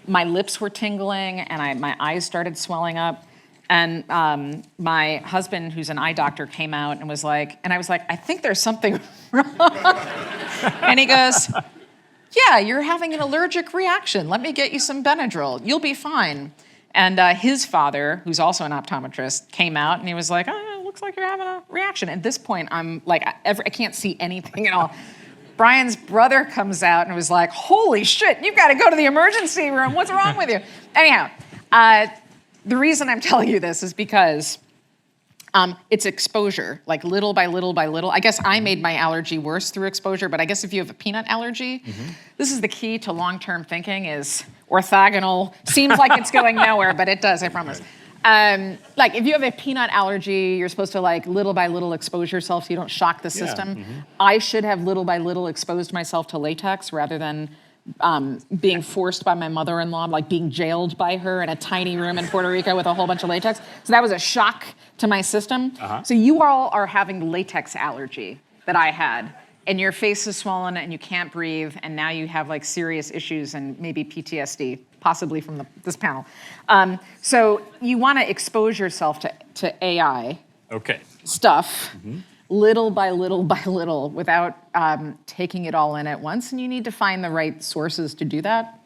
my lips were tingling and my eyes started swelling up. And my husband, who's an eye doctor, came out and was like, and I was like, I think there's something wrong. And he goes, yeah, you're having an allergic reaction. Let me get you some Benadryl. You'll be fine. And his father, who's also an optometrist, came out and he was like, oh, it looks like you're having a reaction. At this point, I'm like, I can't see anything at all. Brian's brother comes out and was like, holy shit, you've got to go to the emergency room. What's wrong with you? Anyhow, the reason I'm telling you this is because it's exposure, like little by little by little. I guess I made my allergy worse through exposure, but I guess if you have a peanut allergy, this is the key to long-term thinking is orthogonal. Seems like it's going nowhere, but it does, I promise. Like if you have a peanut allergy, you're supposed to like little by little expose yourself so you don't shock the system. I should have little by little exposed myself to latex rather than being forced by my mother-in-law, like being jailed by her in a tiny room in Puerto Rico with a whole bunch of latex. So that was a shock to my system. So you all are having latex allergy that I had, and your face is swollen and you can't breathe, and now you have like serious issues and maybe PTSD, possibly from this panel. So you want to expose yourself to AI stuff. Little by little by little without taking it all in at once. And you need to find the right sources to do that.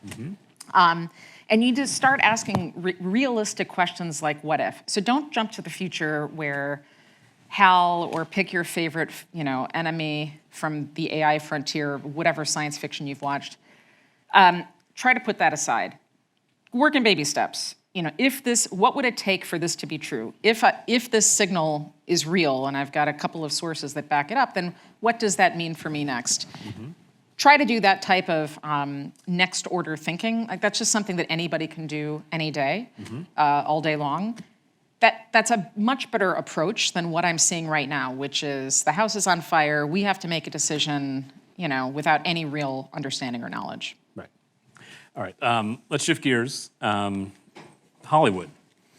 And you need to start asking realistic questions like, what if? So don't jump to the future where Hal or pick your favorite enemy from the AI frontier, whatever science fiction you've watched. Try to put that aside. Work in baby steps. What would it take for this to be true? If this signal is real, and I've got a couple of sources that back it up, then what does that mean for me next? Try to do that type of next order thinking. Like that's just something that anybody can do any day, all day long. That's a much better approach than what I'm seeing right now, which is the house is on fire. We have to make a decision, without any real understanding or knowledge. Right. All right. Let's shift gears. Hollywood.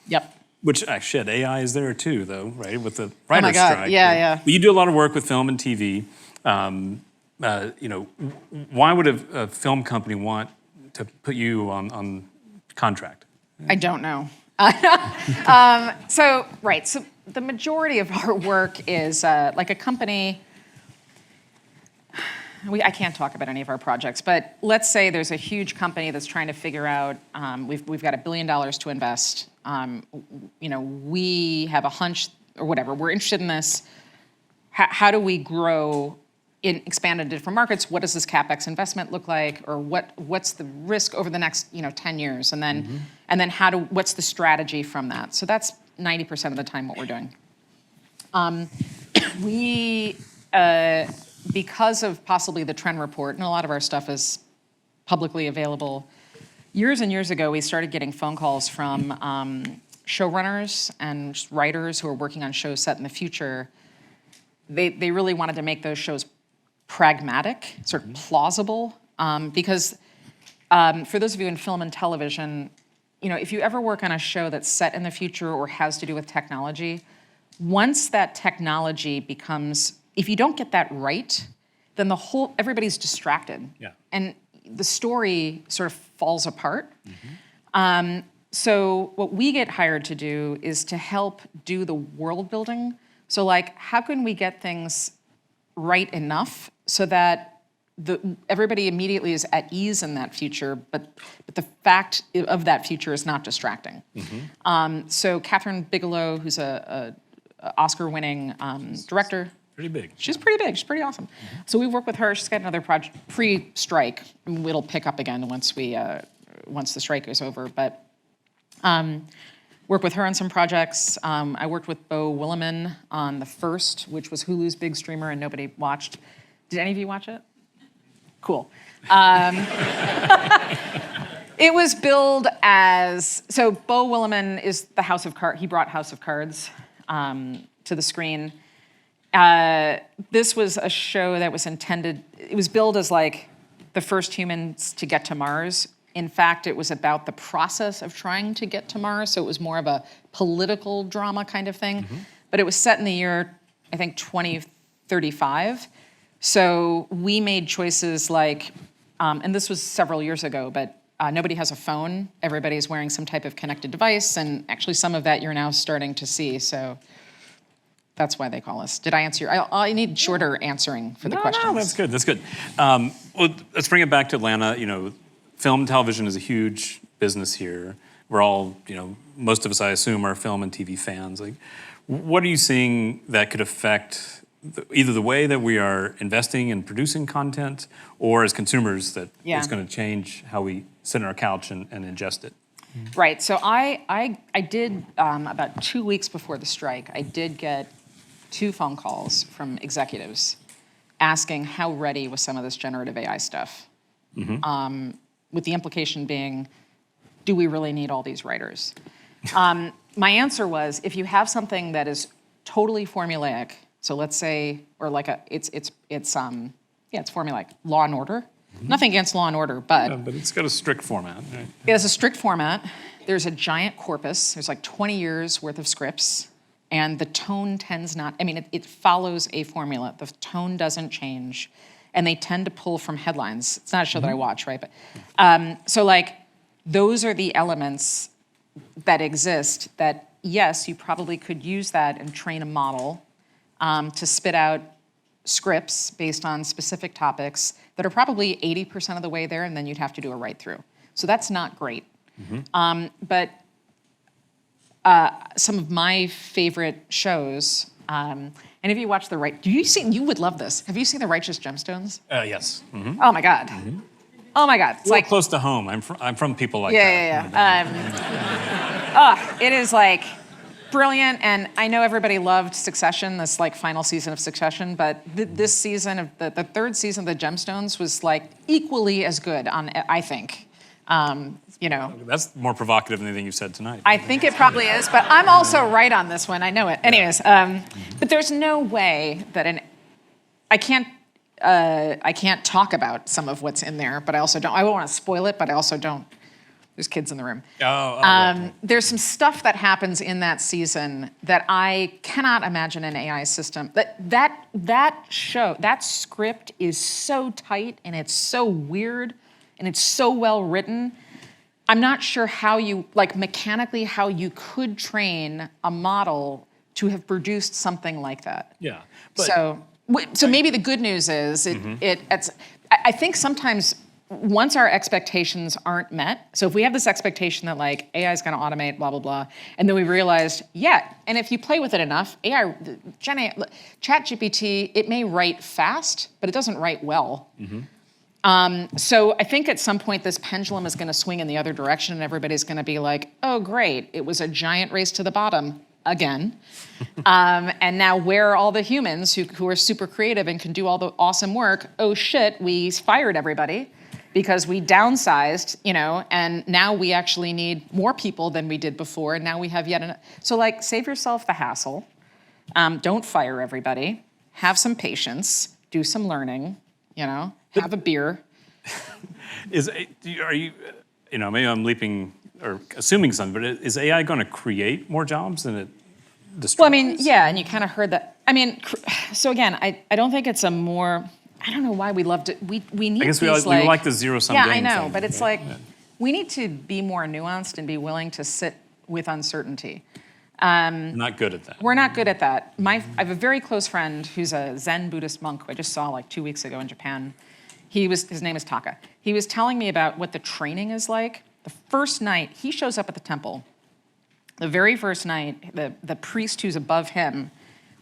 Yep. Which, shit, AI is there too, though, right? With the writer's God. strike. Yeah. But you do a lot of work with film and TV. Why would a film company want to put you on contract? I don't know. So the majority of our work is like a company. I can't talk about any of our projects, but let's say there's a huge company that's trying to figure out, we've got $1 billion to invest. We have a hunch or whatever, we're interested in this. How do we grow expand into different markets? What does this CapEx investment look like? Or what's the risk over the next 10 years? And then, what's the strategy from that? So that's 90% of the time what we're doing. Because of possibly the trend report, and a lot of our stuff is publicly available, years and years ago, we started getting phone calls from showrunners and writers who are working on shows set in the future. They really wanted to make those shows pragmatic, sort of plausible, because for those of you in film and television, if you ever work on a show that's set in the future or has to do with technology, once that technology becomes, if you don't get that right, then everybody's distracted. Yeah. And the story sort of falls apart. So what we get hired to do is to help do the world building. So like, how can we get things right enough so that everybody immediately is at ease in that future, but the fact of that future is not distracting. So Catherine Bigelow, who's a Oscar-winning director. Pretty big. She's pretty big. She's pretty awesome. So we work with her. She's got another project pre-strike. It'll pick up again once the strike is over. But work with her on some projects. I worked with Bo Williman on The First, which was Hulu's big streamer and nobody watched. Did any of you watch it? Cool. It was billed as, so Bo Williman is the House of Cards. He brought House of Cards to the screen. This was a show that was intended, it was billed as like the first humans to get to Mars. In fact, it was about the process of trying to get to Mars, so it was more of a political drama kind of thing. But it was set in the year, I think, 2035. So we made choices like, and this was several years ago, but nobody has a phone. Everybody's wearing some type of connected device, and actually some of that you're now starting to see, so that's why they call us. Did I answer your, I need shorter answering for the questions. No, that's good, that's good. Well, let's bring it back to Atlanta. You know, film and television is a huge business here. We're all, you know, most of us, I assume, are film and TV fans. Like, what are you seeing that could affect either the way that we are investing in producing content, or as consumers that it's going to change how we sit on our couch and ingest it? Right, so I did, about 2 weeks before the strike, I did get 2 phone calls from executives asking how ready was some of this generative AI stuff, with the implication being, do we really need all these writers? My answer was, if you have something that is totally formulaic, so let's say, or like it's formulaic, Law and Order. Nothing against Law and Order, but... Yeah, but it's got a strict format, right? It has a strict format. There's a giant corpus. There's like 20 years worth of scripts, and the tone tends not... I mean, it follows a formula. The tone doesn't change, and they tend to pull from headlines. It's not a show that I watch, right? But so like, those are the elements that exist that, yes, you probably could use that and train a model to spit out scripts based on specific topics that are probably 80% of the way there, and then you'd have to do a write-through. So that's not great. But some of my favorite shows, and if you watch you would love this. Have you seen The Righteous Gemstones? Yes. Oh my God. Oh my God. It's like close to home. I'm from people like that. Yeah. It is like brilliant, and I know everybody loved Succession, this like final season of Succession, but this season of the third season of The Gemstones was like equally as good I think. You know. That's more provocative than anything you've said tonight. I think it probably is, but I'm also right on this one, I know it. Anyways, but there's no way that I can't talk about some of what's in there, but I also don't, I won't want to spoil it, but I also don't. There's kids in the room. Right. There's some stuff that happens in that season that I cannot imagine an AI system. That show, that script is so tight and it's so weird and it's so well written. I'm not sure how you, like mechanically, how you could train a model to have produced something like that. Yeah. So maybe the good news is I think sometimes once our expectations aren't met, so if we have this expectation that like AI is going to automate, blah, blah, blah, and then we realized, and if you play with it enough, ChatGPT, it may write fast, but it doesn't write well. So I think at some point this pendulum is going to swing in the other direction and everybody's going to be like, oh, great, it was a giant race to the bottom again. And now where are all the humans who are super creative and can do all the awesome work? Oh, shit, we fired everybody because we downsized, and now we actually need more people than we did before, and now we have yet another. So, like, save yourself the hassle. Don't fire everybody. Have some patience. Do some learning, have a beer. Are you, maybe I'm leaping or assuming something, but is AI going to create more jobs than it destroys? Well, I mean, yeah, and you kind of heard that. I mean, so again, I don't think it's a more, I don't know why we loved it. We need I guess these, we like the zero-sum game. Yeah, I know, thing, but it's like, we need to be more nuanced and be willing to sit with uncertainty. We're not good at that. We're not good at that. I have a very close friend who's a Zen Buddhist monk who I just saw like 2 weeks ago in Japan. His name is Taka. He was telling me about what the training is like. The first night, he shows up at the temple, The very first night, the priest who's above him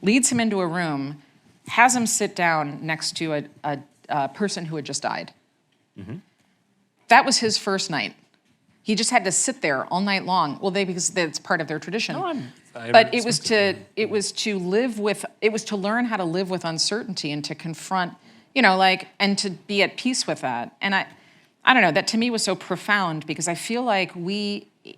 leads him into a room, has him sit down next to a person who had just died. Mm-hmm. That was his first night. He just had to sit there all night long. Well, because that's part of their tradition. But it was to learn how to live with uncertainty and to confront, and to be at peace with that. And I don't know, that to me was so profound because I feel like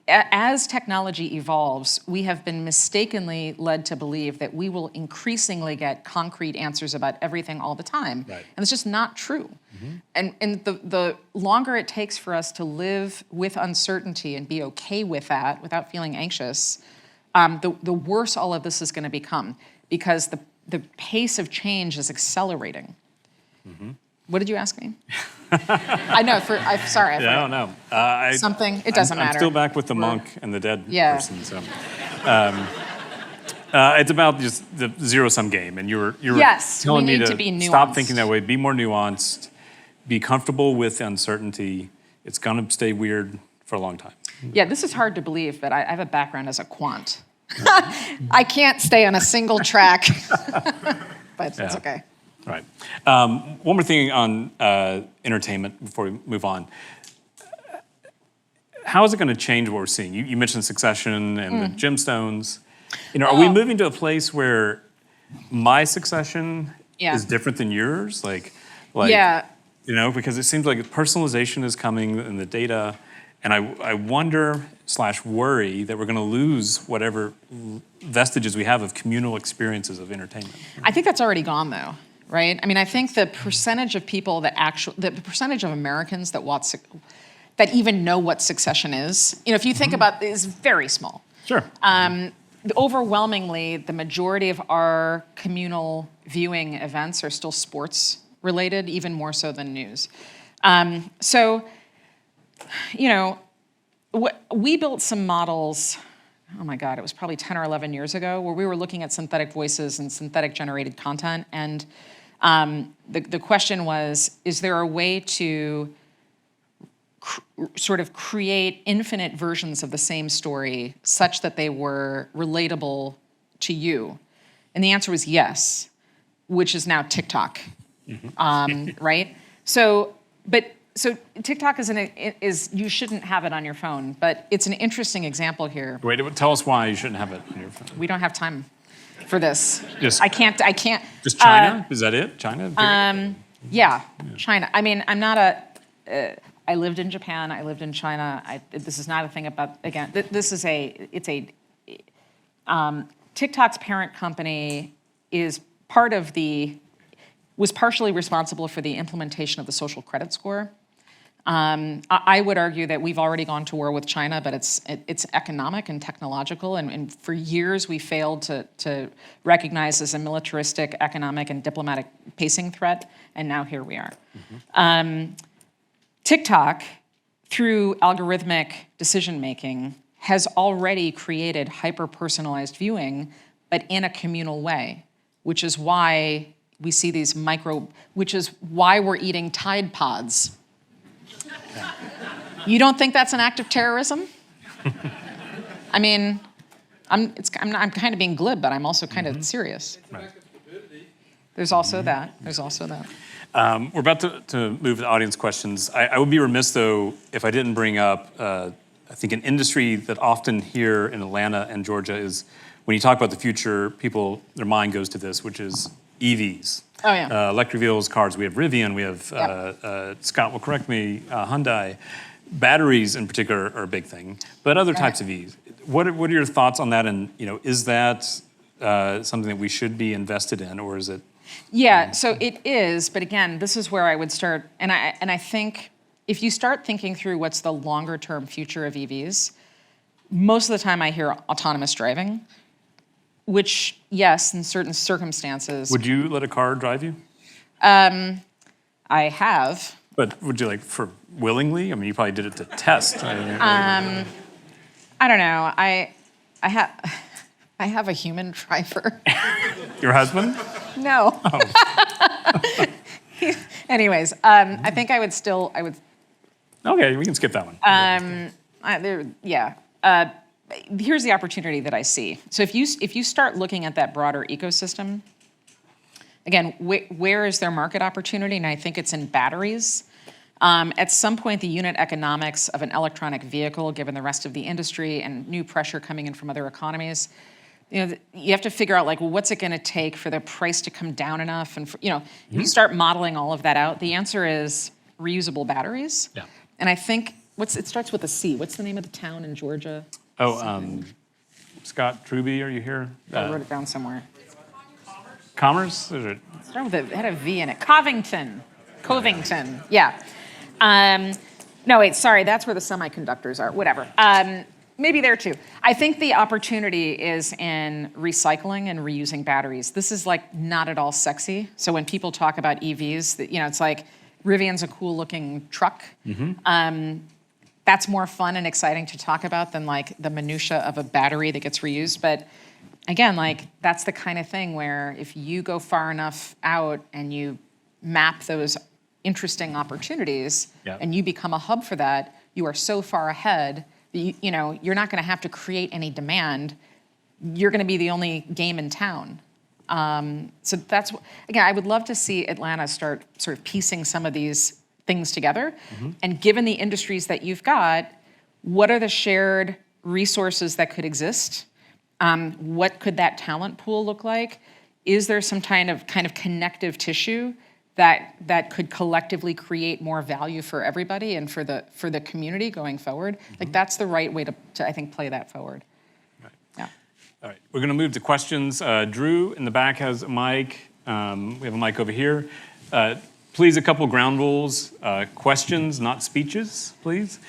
as technology evolves, we have been mistakenly led to believe that we will increasingly get concrete answers about everything all the time. Right. And it's just not true. Mm-hmm. And the longer it takes for us to live with uncertainty and be okay with that without feeling anxious, the worse all of this is going to become because the pace of change is accelerating. Mm-hmm. What did you ask me? I know. I'm sorry. I don't know. Something. It doesn't matter. I'm still back with the monk and the dead person. So, it's about just the zero-sum game, and you were telling me to stop thinking that way, be more nuanced, be comfortable with uncertainty. It's going to stay weird for a long time. Yeah, this is hard to believe, but I have a background as a quant. I can't stay on a single track, but it's okay. Right. One more thing on entertainment before we move on. How is it going to change what we're seeing? You mentioned Succession and the gemstones. Are we moving to a place where my Succession is different than yours? Because it seems like personalization is coming in the data, and I wonder / worry that we're going to lose whatever vestiges we have of communal experiences of entertainment. I think that's already gone, though. Right? I mean, I think the percentage of people the percentage of Americans that even know what Succession is, if you think about it, is very small. Sure. Overwhelmingly, the majority of our communal viewing events are still sports related, even more so than news. We built some models. Oh my God, it was probably 10 or 11 years ago, where we were looking at synthetic voices and synthetic generated content. And the question was, is there a way to sort of create infinite versions of the same story such that they were relatable to you? And the answer was yes, which is now TikTok, right? So TikTok is you shouldn't have it on your phone, but it's an interesting example here. Wait, tell us why you shouldn't have it on your phone. We don't have time for this. Just, I can't. Just China? Is that it? China? Yeah, China. I mean, I'm not I lived in Japan. I lived in China. This is not a thing about, again, TikTok's parent company was partially responsible for the implementation of the social credit score. I would argue that we've already gone to war with China, but it's economic and technological, and for years we failed to recognize as a militaristic, economic, and diplomatic pacing threat, and now here we are. TikTok, through algorithmic decision-making, has already created hyper-personalized viewing, but in a communal way, which is why we see these which is why we're eating Tide Pods. You don't think that's an act of terrorism? I mean, I'm kind of being glib, but I'm also kind of serious. Right. There's also that. We're about to move to audience questions. I would be remiss, though, if I didn't bring up, I think, an industry that often here in Atlanta and Georgia is, when you talk about the future, their mind goes to this, which is EVs. Oh, yeah. Electric vehicles, cars. We have Rivian, we have, Scott will correct me, Hyundai. Batteries in particular are a big thing, but other types of EVs. What are your thoughts on that? And is that something that we should be invested in, or is it? Yeah, so it is, but again, this is where I would start, and I think if you start thinking through what's the longer term future of EVs, most of the time I hear autonomous driving, which, yes, in certain circumstances. Would you let a car drive you? I have. But would you for willingly? I mean, you probably did it to test. I don't know. I have a human driver. Your husband? No. Oh. Anyways, I think I would. Okay, we can skip that one. here's the opportunity that I see. So if you start looking at that broader ecosystem, again, where is their market opportunity? And I think it's in batteries. At some point, the unit economics of an electronic vehicle, given the rest of the industry and new pressure coming in from other economies, you have to figure out like, well, what's it going to take for the price to come down enough? And if you start modeling all of that out, the answer is reusable batteries. Yeah. And I think it starts with a C. What's the name of the town in Georgia? Scott Truby, are you here? I wrote it down somewhere. Commerce? Is it? It had a V in it. Covington. Yeah. No, wait, sorry, that's where the semiconductors are. Whatever. Maybe there too. I think the opportunity is in recycling and reusing batteries. This is like not at all sexy. So when people talk about EVs, it's like Rivian's a cool looking truck. That's more fun and exciting to talk about than like the minutia of a battery that gets reused. But again, like that's the kind of thing where if you go far enough out and you map those interesting opportunities and you become a hub for that, you are so far ahead that you're not going to have to create any demand. You're going to be the only game in town. So that's, again, I would love to see Atlanta start sort of piecing some of these things together. And given the industries that you've got, what are the shared resources that could exist? What could that talent pool look like? Is there some kind of connective tissue that could collectively create more value for everybody and for the community going forward? Like that's the right way to I think play that forward. Right. Yeah. All right, we're going to move to questions. Drew in the back has a mic. We have a mic over here. Please, a couple ground rules. Questions, not speeches, please.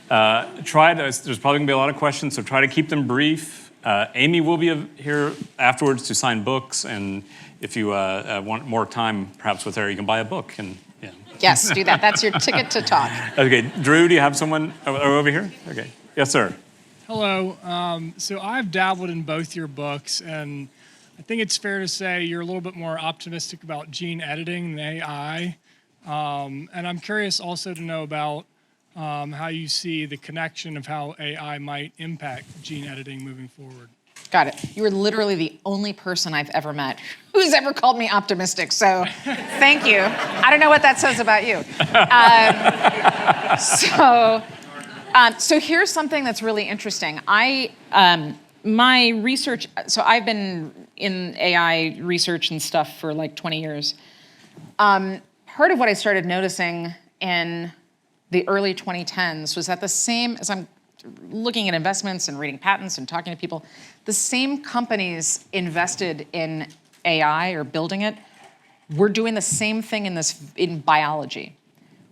There's probably going to be a lot of questions, so try to keep them brief. Amy will be here afterwards to sign books, and if you want more time, perhaps with her, you can buy a book. And yes, do that. That's your ticket to talk. Okay, Drew, do you have someone over here? Okay, yes, sir. Hello. So I've dabbled in both your books, and I think it's fair to say you're a little bit more optimistic about gene editing than AI. And I'm curious also to know about how you see the connection of how AI might impact gene editing moving forward. Got it. You are literally the only person I've ever met who's ever called me optimistic. So thank you. I don't know what that says about you. So here's something that's really interesting. My research, so I've been in AI research and stuff for like 20 years. Part of what I started noticing in the early 2010s was that the same, as I'm looking at investments and reading patents and talking to people, the same companies invested in AI or building it were doing the same thing in biology,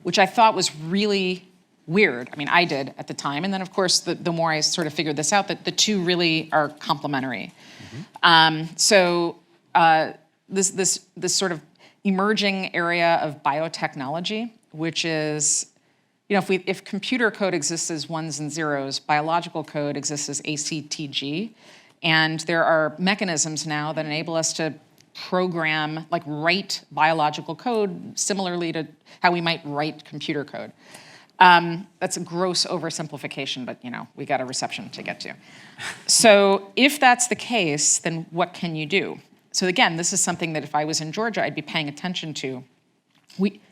which I thought was really weird. I mean, I did at the time. And then, of course, the more I sort of figured this out, that the two really are complementary. This sort of emerging area of biotechnology, which is, if computer code exists as ones and zeros, biological code exists as ACTG. And there are mechanisms now that enable us to program, like write biological code similarly to how we might write computer code. That's a gross oversimplification, but we got a reception to get to. So if that's the case, then what can you do? So again, this is something that if I was in Georgia, I'd be paying attention to.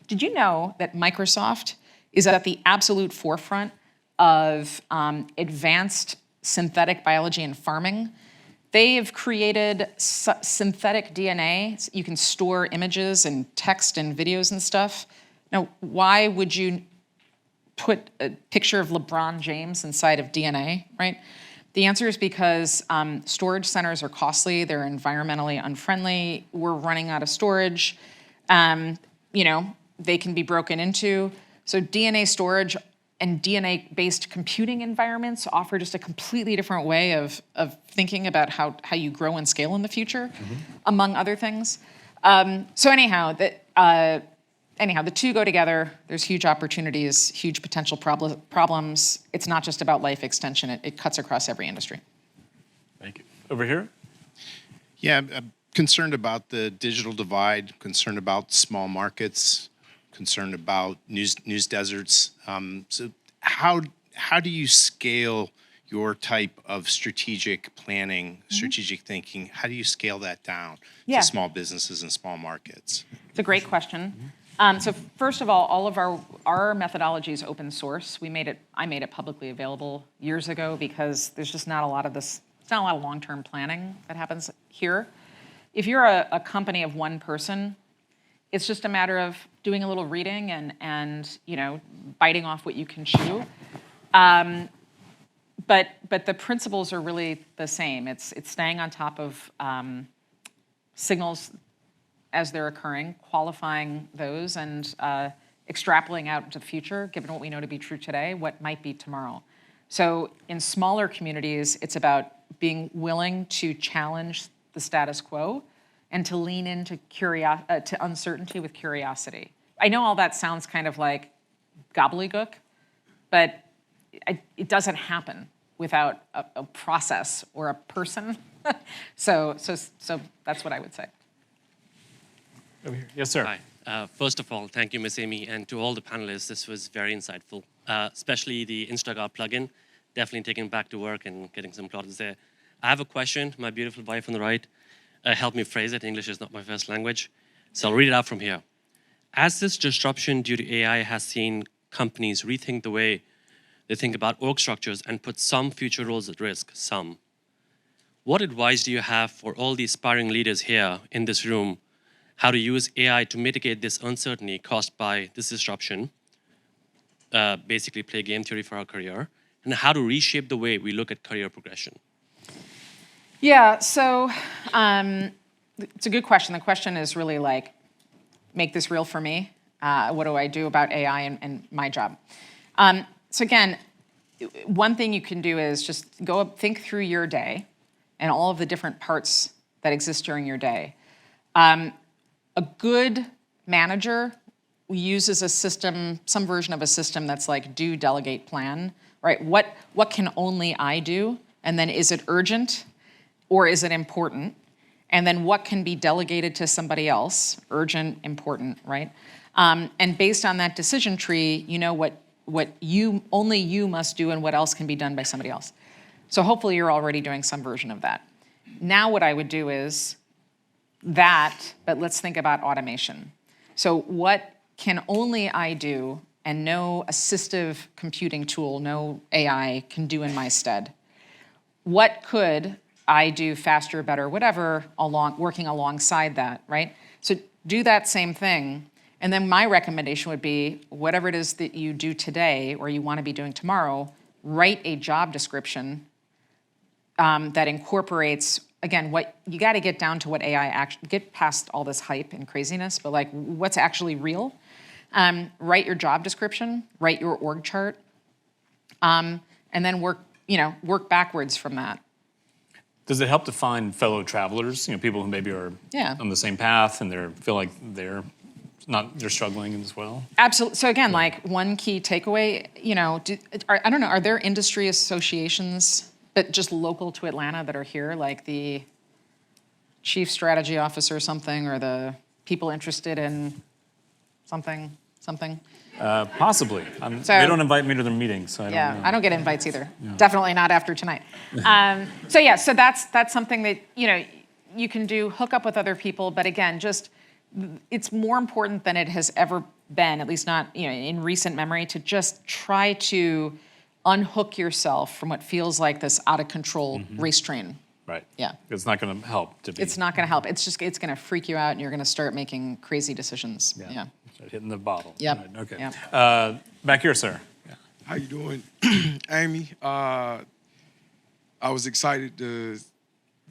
Did you know that Microsoft is at the absolute forefront of advanced synthetic biology and farming? They have created synthetic DNA. You can store images and text and videos and stuff. Now, why would you put a picture of LeBron James inside of DNA, right? The answer is because storage centers are costly. They're environmentally unfriendly. We're running out of storage. They can be broken into. So DNA storage and DNA-based computing environments offer just a completely different way of thinking about how you grow and scale in the future, among other things. Anyhow, the two go together. There's huge opportunities, huge potential problems. It's not just about life extension. It cuts across every industry. Thank you. Over here? Yeah, I'm concerned about the digital divide, concerned about small markets, concerned about news deserts. So how do you scale your type of strategic planning, strategic thinking, how do you scale that down Yeah. to small businesses and small markets? It's a great question. So first of all of our methodology is open source. I made it publicly available years ago because there's just not a lot of this, it's not a lot of long-term planning that happens here. If you're a company of one person, it's just a matter of doing a little reading and biting off what you can chew. But the principles are really the same. It's staying on top of signals as they're occurring, qualifying those, and extrapolating out into the future, given what we know to be true today, what might be tomorrow. So in smaller communities, it's about being willing to challenge the status quo and to lean into to uncertainty with curiosity. I know all that sounds kind of like gobbledygook, but it doesn't happen without a process or a person. so that's what I would say. Over here. Yes, sir. Hi. First of all, thank you, Miss Amy, and to all the panelists. This was very insightful, especially the Instacart plugin. Definitely taking it back to work and getting some plaudits there. I have a question. My beautiful wife on the right helped me phrase it. English is not my first language. So I'll read it out from here. As this disruption due to AI has seen companies rethink the way they think about org structures and put some future roles at risk, what advice do you have for all the aspiring leaders here in this room how to use AI to mitigate this uncertainty caused by this disruption, basically play game theory for our career, and how to reshape the way we look at career progression? Yeah, so it's a good question. The question is really like, make this real for me. What do I do about AI and my job? So again, one thing you can do is just go up, think through your day and all of the different parts that exist during your day. A good manager uses a system, some version of a system that's like do, delegate, plan, right? What can only I do? And then is it urgent or is it important? And then what can be delegated to somebody else? Urgent, important, right? And based on that decision tree, you know what only you must do and what else can be done by somebody else. So hopefully you're already doing some version of that. Now what I would do is that, but let's think about automation. So what can only I do and no assistive computing tool, no AI can do in my stead? What could I do faster, better, whatever, working alongside that, right? So do that same thing. And then my recommendation would be, whatever it is that you do today or you want to be doing tomorrow, write a job description that incorporates, again, what you got to get down to what AI actually, get past all this hype and craziness, but like what's actually real. Write your job description, write your org chart, and then work backwards from that. Does it help to find fellow travelers, people who maybe are on the same path and feel like they're struggling as well? Absolutely. So again, like one key takeaway, I don't know, are there industry associations but just local to Atlanta that are here, like the chief strategy officer or something, or the people interested in something? Possibly. They don't invite me to their meetings, so I don't know. I don't get invites either. No. Definitely not after tonight. So that's something that you can do, hook up with other people, but again, just it's more important than it has ever been, at least not in recent memory, to just try to unhook yourself from what feels like this out of control race train. Right. Yeah. It's not going to help. It's not going to help. It's going to freak you out, and you're going to start making crazy decisions. Yeah. Start hitting the bottle. Yep. Right. Okay. Yep. Back here, sir. Yeah. How you doing, Amy? I was excited to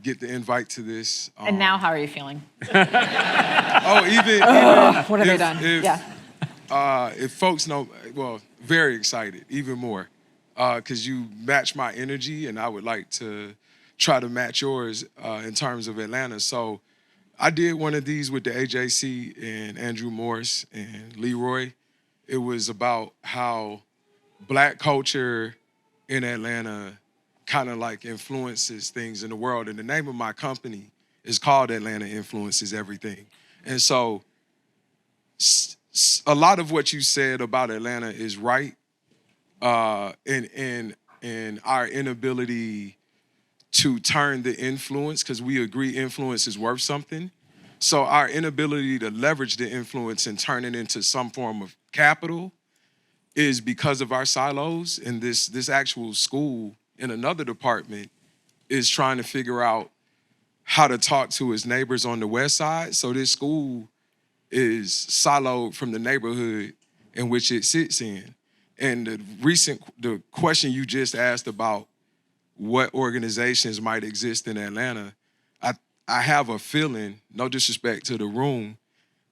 get the invite to this. And now, how are you feeling? What have they done? If folks know, well, very excited, even more, because you match my energy, and I would like to try to match yours in terms of Atlanta. So I did one of these with the AJC and Andrew Morse and Leroy. It was about how Black culture in Atlanta kind of like influences things in the world. And the name of my company is called Atlanta Influences Everything. And so a lot of what you said about Atlanta is right. And and our inability to turn the influence, because we agree influence is worth something. So our inability to leverage the influence and turn it into some form of capital is because of our silos. And this actual school in another department is trying to figure out how to talk to his neighbors on the west side. So this school is siloed from the neighborhood in which it sits in. And the question you just asked about what organizations might exist in Atlanta, I have a feeling, no disrespect to the room,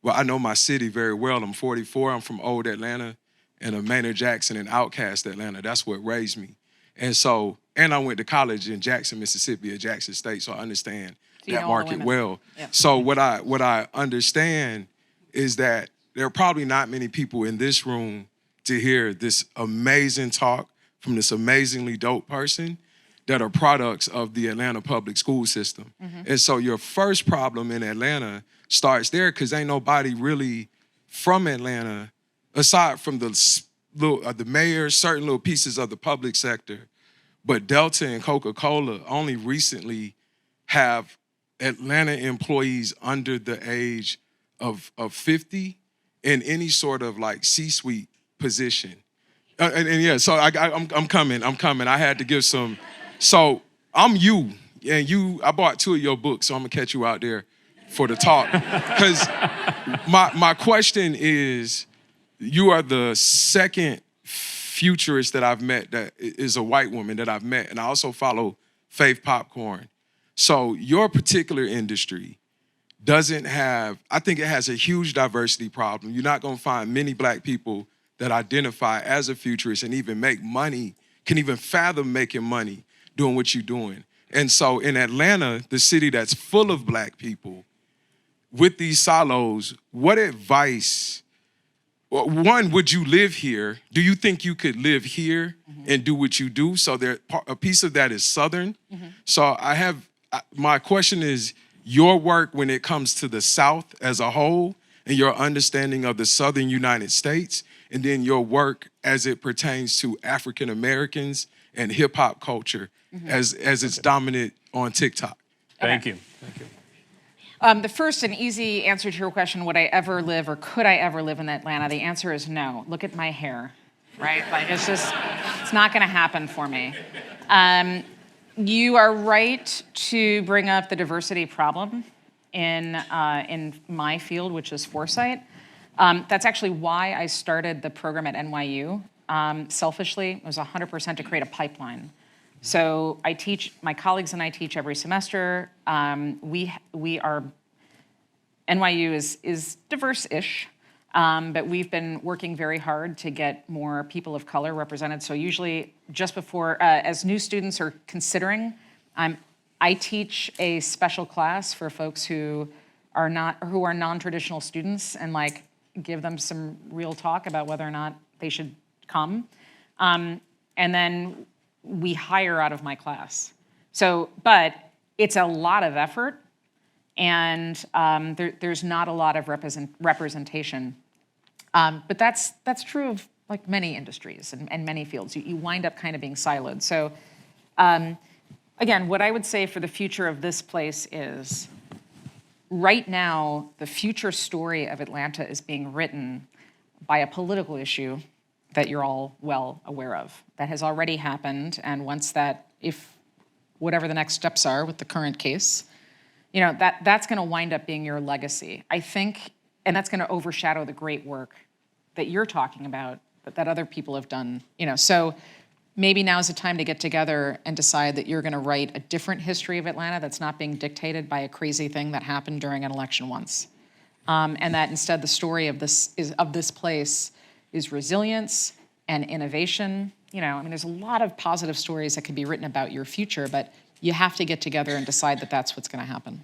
but I know my city very well. I'm 44, I'm from old Atlanta, and a Maynard Jackson and Outcast Atlanta. That's what raised me. And I went to college in Jackson, Mississippi, at Jackson State, so I understand that market well. Yep. So what I understand is that there are probably not many people in this room to hear this amazing talk from this amazingly dope person that are products of the Atlanta public school system. And so your first problem in Atlanta starts there, because ain't nobody really from Atlanta, aside from the mayor, certain little pieces of the public sector, but Delta and Coca-Cola only recently have Atlanta employees under the age of 50 in any sort of like C-suite position. And yeah, so I'm coming. I had to give some. So I'm you, and I bought 2 of your books, so I'm gonna catch you out there for the talk. Because my question is, you are the second futurist that I've met that is a white woman that I've met, and I also follow Faith Popcorn. So your particular industry doesn't have, I think it has a huge diversity problem. You're not gonna find many black people that identify as a futurist and even make money, can even fathom making money doing what you're doing. And so in Atlanta, the city that's full of black people, with these silos, what advice, one, would you live here? Do you think you could live here and do what you do? So a piece of that is Southern. So my question is, your work when it comes to the South as a whole and your understanding of the Southern United States, and then your work as it pertains to African Americans and hip hop culture as it's dominant on TikTok. Thank you. The first and easy answer to your question, would I ever live or could I ever live in Atlanta? The answer is no. Look at my hair, right? Like it's not gonna happen for me. You are right to bring up the diversity problem in my field, which is foresight. That's actually why I started the program at NYU. Selfishly, it was 100% to create a pipeline. So I teach, my colleagues and I teach every semester. We are, NYU is diverse-ish, but we've been working very hard to get more people of color represented. So usually just before, as new students are considering, I teach a special class for folks who are non-traditional students, and like give them some real talk about whether or not they should come. And then we hire out of my class. So, but it's a lot of effort, and there's not a lot of representation. But that's true of like many industries and many fields. You wind up kind of being siloed. So again, what I would say for the future of this place is, right now, the future story of Atlanta is being written by a political issue that you're all well aware of. That has already happened, and once that, if whatever the next steps are with the current case, you know, that's gonna wind up being your legacy. I think, and that's gonna overshadow the great work that you're talking about, that other people have done, you know. So maybe now's the time to get together and decide that you're gonna write a different history of Atlanta that's not being dictated by a crazy thing that happened during an election once. And that instead the story of this place is resilience and innovation. You know, I mean, there's a lot of positive stories that could be written about your future, but you have to get together and decide that that's what's gonna happen.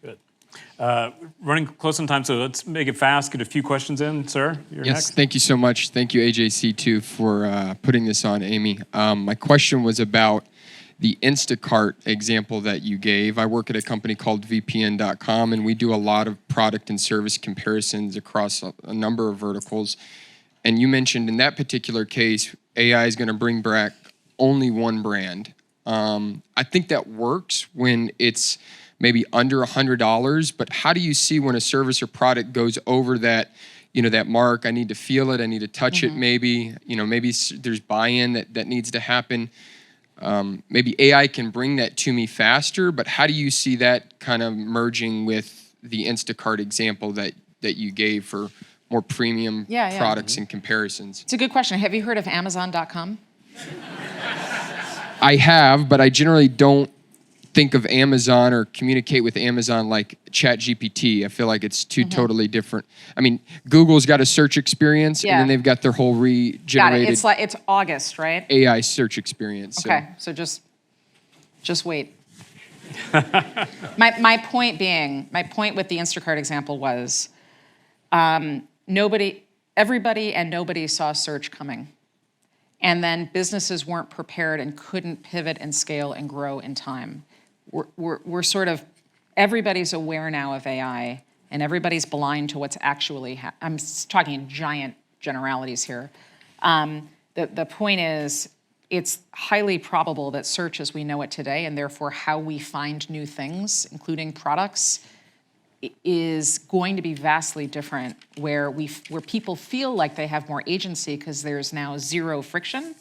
Good. Running close on time, so let's make it fast. Get a few questions in, sir. You're next. Thank you so much. Thank you, AJC, too, for putting this on, Amy. My question was about the Instacart example that you gave. I work at a company called VPN.com, and we do a lot of product and service comparisons across a number of verticals. And you mentioned in that particular case, AI is going to bring back only one brand. I think that works when it's maybe under $100, but how do you see when a service or product goes over that, that mark? I need to feel it, I need to touch it maybe, maybe there's buy-in that needs to happen. Maybe AI can bring that to me faster, but how do you see that kind of merging with the Instacart example that you gave for more premium products and comparisons? It's a good question. Have you heard of Amazon.com? I have, but I generally don't think of Amazon or communicate with Amazon like ChatGPT. I feel like it's two totally different. I mean, Google's got a search experience, and then they've got their whole regenerated Got it. It's August, right? AI search experience. Okay, so just wait. my point with the Instacart example was everybody and nobody saw search coming. And then businesses weren't prepared and couldn't pivot and scale and grow in time. We're sort of, everybody's aware now of AI, and everybody's blind to what's actually I'm talking in giant generalities here. The point is, it's highly probable that search as we know it today, and therefore how we find new things, including products, is going to be vastly different, where people feel like they have more agency because there's now zero friction.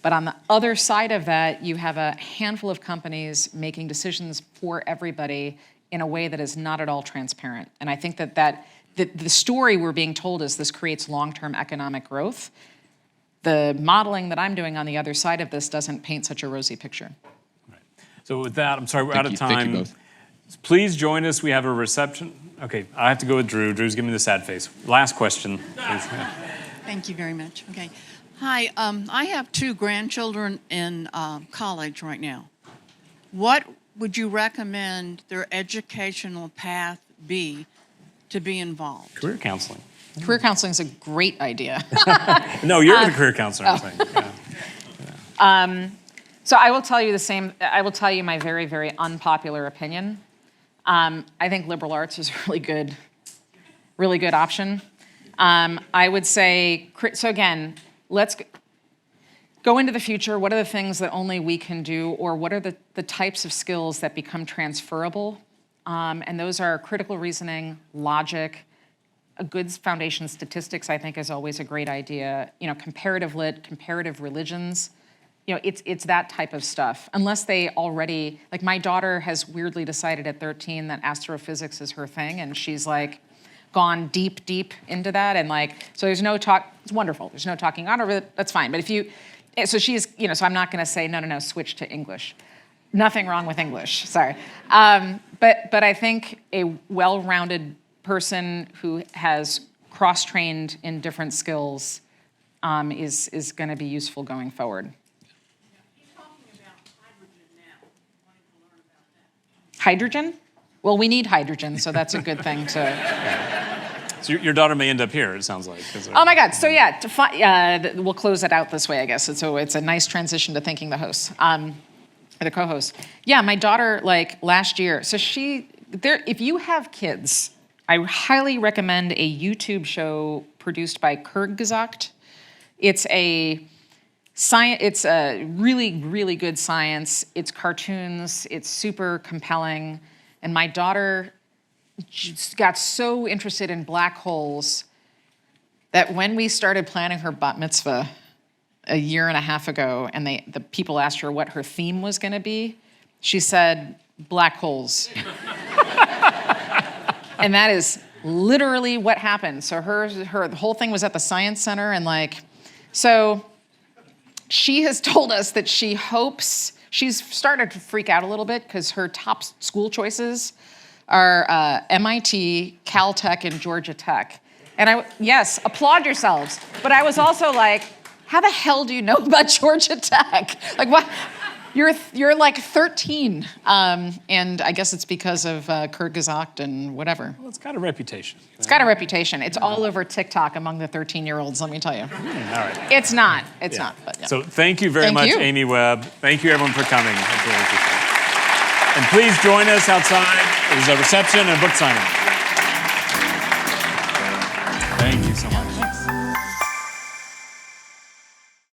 But on the other side of that, you have a handful of companies making decisions for everybody in a way that is not at all transparent. And I think that the story we're being told is this creates long-term economic growth. The modeling that I'm doing on the other side of this doesn't paint such a rosy picture. Right. So with that, I'm sorry, we're out of time. Thank you both. Please join us. We have a reception. Okay, I have to go with Drew. Drew's giving me the sad face. Last question, please. Thank you very much. Okay. Hi, I have 2 grandchildren in college right now. What would you recommend their educational path be to be involved? Career counseling. Career counseling is a great idea. No, you're the career counselor, I'm saying. Yeah. So I will tell you the same. I will tell you my very, very unpopular opinion. I think liberal arts is a really good option. I would say, so again, let's go into the future. What are the things that only we can do, or what are the types of skills that become transferable? And those are critical reasoning, logic, a good foundation of statistics, I think, is always a great idea. Comparative lit, comparative religions. It's that type of stuff. Unless they already, like my daughter has weirdly decided at 13 that astrophysics is her thing, and she's like gone deep into that, and so there's no talk. It's wonderful. There's no talking out of it. That's fine. But so she's, so I'm not going to say no, switch to English. Nothing wrong with English. Sorry. But I think a well-rounded person who has cross-trained in different skills is going to be useful going forward. Hydrogen? Well, we need hydrogen, so that's a good thing to... So your daughter may end up here, it sounds like. Oh my God, so yeah, we'll close it out this way, I guess. So it's a nice transition to thanking the hosts, the co-host. Yeah, my daughter, last year, so if you have kids, I highly recommend a YouTube show produced by Kurgesagt. It's a really, really good science. It's cartoons. It's super compelling. And my daughter just got so interested in black holes that when we started planning her bat mitzvah a year and a half ago, and the people asked her what her theme was going to be, she said, black holes. And that is literally what happened. So the whole thing was at the Science Center, and so she has told us that she hopes, she's started to freak out a little bit because her top school choices are MIT, Caltech, and Georgia Tech. And yes, applaud yourselves. But I was also like, how the hell do you know about Georgia Tech? What? You're 13, and I guess it's because of Kurgesagt and whatever. Well, it's got a reputation. It's got a reputation. It's all over TikTok among the 13-year-olds, let me tell you. All right. It's not. It's not. But yeah. So thank you very much, Amy Webb. Thank you, everyone, for coming. That's really appreciate it. And please join us outside. There's a reception and a book signing.